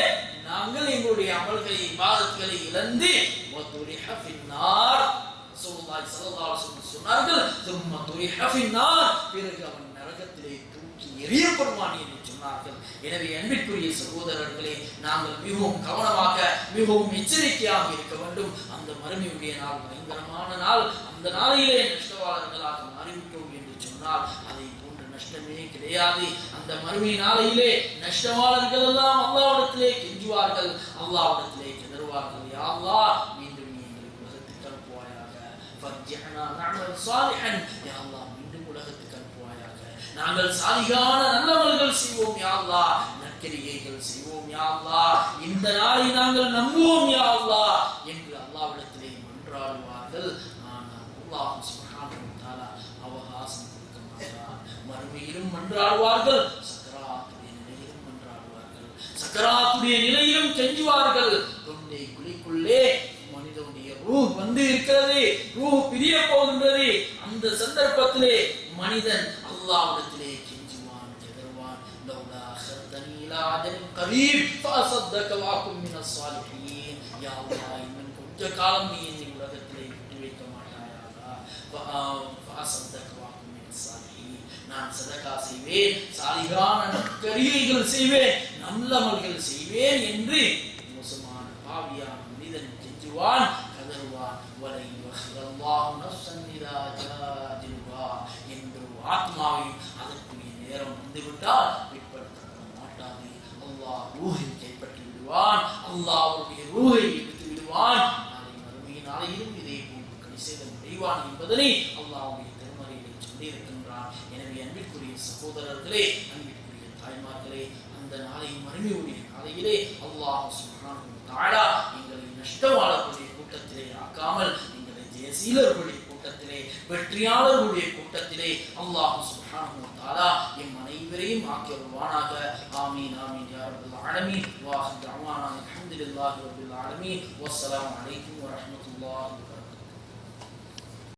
நாங்கள் எங்களுடைய அமல்களை இபாதத்களை இழந்து சொன்னார்கள், பிறகு அவன் நரகத்திலே தூக்கி எறியப்படுவான் என்று சொன்னார்கள். எனவே அன்பிற்குரிய சகோதரர்களே, நாங்கள் மிகவும் கவனமாக மிகவும் எச்சரிக்கையாக இருக்க வேண்டும். அந்த மறுமையுடைய நாள் பயங்கரமான நாள். அந்த நாளிலே நஷ்டவாளர்களாக மாறிவிட்டோம் என்று சொன்னால் அதை போன்ற நஷ்டமே கிடையாது. அந்த மறுமை நாளையிலே நஷ்டவாளர்கள் எல்லாம் அல்லாஹ்விடத்திலே கெஞ்சுவார்கள், அல்லாஹ்விடத்திலே கெதறுவார்கள், யா அல்லாஹ் மீண்டும் எங்களுக்கு உலகத்துக்கு அனுப்புவாயாக, ஃபர்ஜிஅனா நஅமல் சாலிஹன், யா அல்லாஹ் மீண்டும் உலகத்துக்கு அனுப்புவாயாக, நாங்கள் சாலிகான நல்லவர்கள் செய்வோம் யா அல்லாஹ், நற்கிரியைகள் செய்வோம் யா அல்லாஹ், இந்த நாளை நாங்கள் நம்புவோம் யா அல்லாஹ் என்று அல்லாஹ்விடத்திலே மன்றாடுவார்கள். ஆனால் அல்லாஹ் சுப்ஹானஹு வ தஆலா அவகாசம் கொடுக்க மாட்டார். மறுமையிலும் மன்றாடுவார்கள், சக்கராத்துடைய நிலையிலும் மன்றாடுவார்கள், சக்கராத்துடைய நிலையிலும் கெஞ்சுவார்கள். தொண்டை குழிக்குள்ளே மனிதனுடைய ரூஹ் வந்து இருக்கிறது, ரூஹ் பிரிய போகின்றது. அந்த சந்தர்ப்பத்திலே மனிதன் அல்லாஹ்விடத்திலே கெஞ்சுவான், கெதறுவான், லௌலா அஹர்தனி இலா அஜலின் கரீப் ஃபஅஸத்தக வ அகுன் மினஸ் ஸாலிஹீன், யா அல்லாஹ் இன்னும் கொஞ்ச காலம் நீ என்னை உலகத்திலே விட்டு வைக்க மாட்டாயா, ஃபஅஸத்தக வ அகுன் மினஸ் ஸாலிஹீன், நான் சதகா செய்வேன், சாலிகான நற்கிரியைகள் செய்வேன், நல்லமல்கள் செய்வேன் என்று மோசமான பாவியான மனிதன் கெஞ்சுவான், கதறுவான். வலை யஹ்ரல்லாஹு நஃப்ஸன் இதா ஜாஅதுஹா, என்று ஆத்மாவின் அதற்குரிய நேரம் வந்துவிட்டால் பிற்படுத்தப்பட மாட்டாது. அல்லாஹ் ரூஹை கைப்பற்றி விடுவான், அல்லாஹ் அவருடைய ரூஹை எடுத்து விடுவான். நாளை மறுமை நாளையிலும் இதே போன்று கடைசேதம் அடைவான் என்பதனை அல்லாஹ்வுடைய திருமறையிலே சொல்லியிருக்கின்றான். எனவே அன்பிற்குரிய சகோதரர்களே, அன்பிற்குரிய தாய்மார்களே, அந்த நாளை மறுமையுடைய நாளையிலே அல்லாஹ் சுப்ஹானஹு வ தஆலா எங்களை நஷ்டவாளர்களுடைய கூட்டத்திலே ஆக்காமல் எங்களை ஜெயசீலர்களுடைய கூட்டத்திலே, வெற்றியாளர்களுடைய கூட்டத்திலே அல்லாஹ் சுப்ஹானஹு வ தஆலா எம் அனைவரையும் ஆக்கி வருவானாக. ஆமீன் ஆமீன் யா ரப்பல் ஆலமீன். வ ஆஹிரு தஅவானா அல்ஹம்துலில்லாஹி ரப்பில் ஆலமீன். வஸ்ஸலாமு அலைக்கும் வ ரஹ்மத்துல்லாஹி வ பரகாத்துஹு.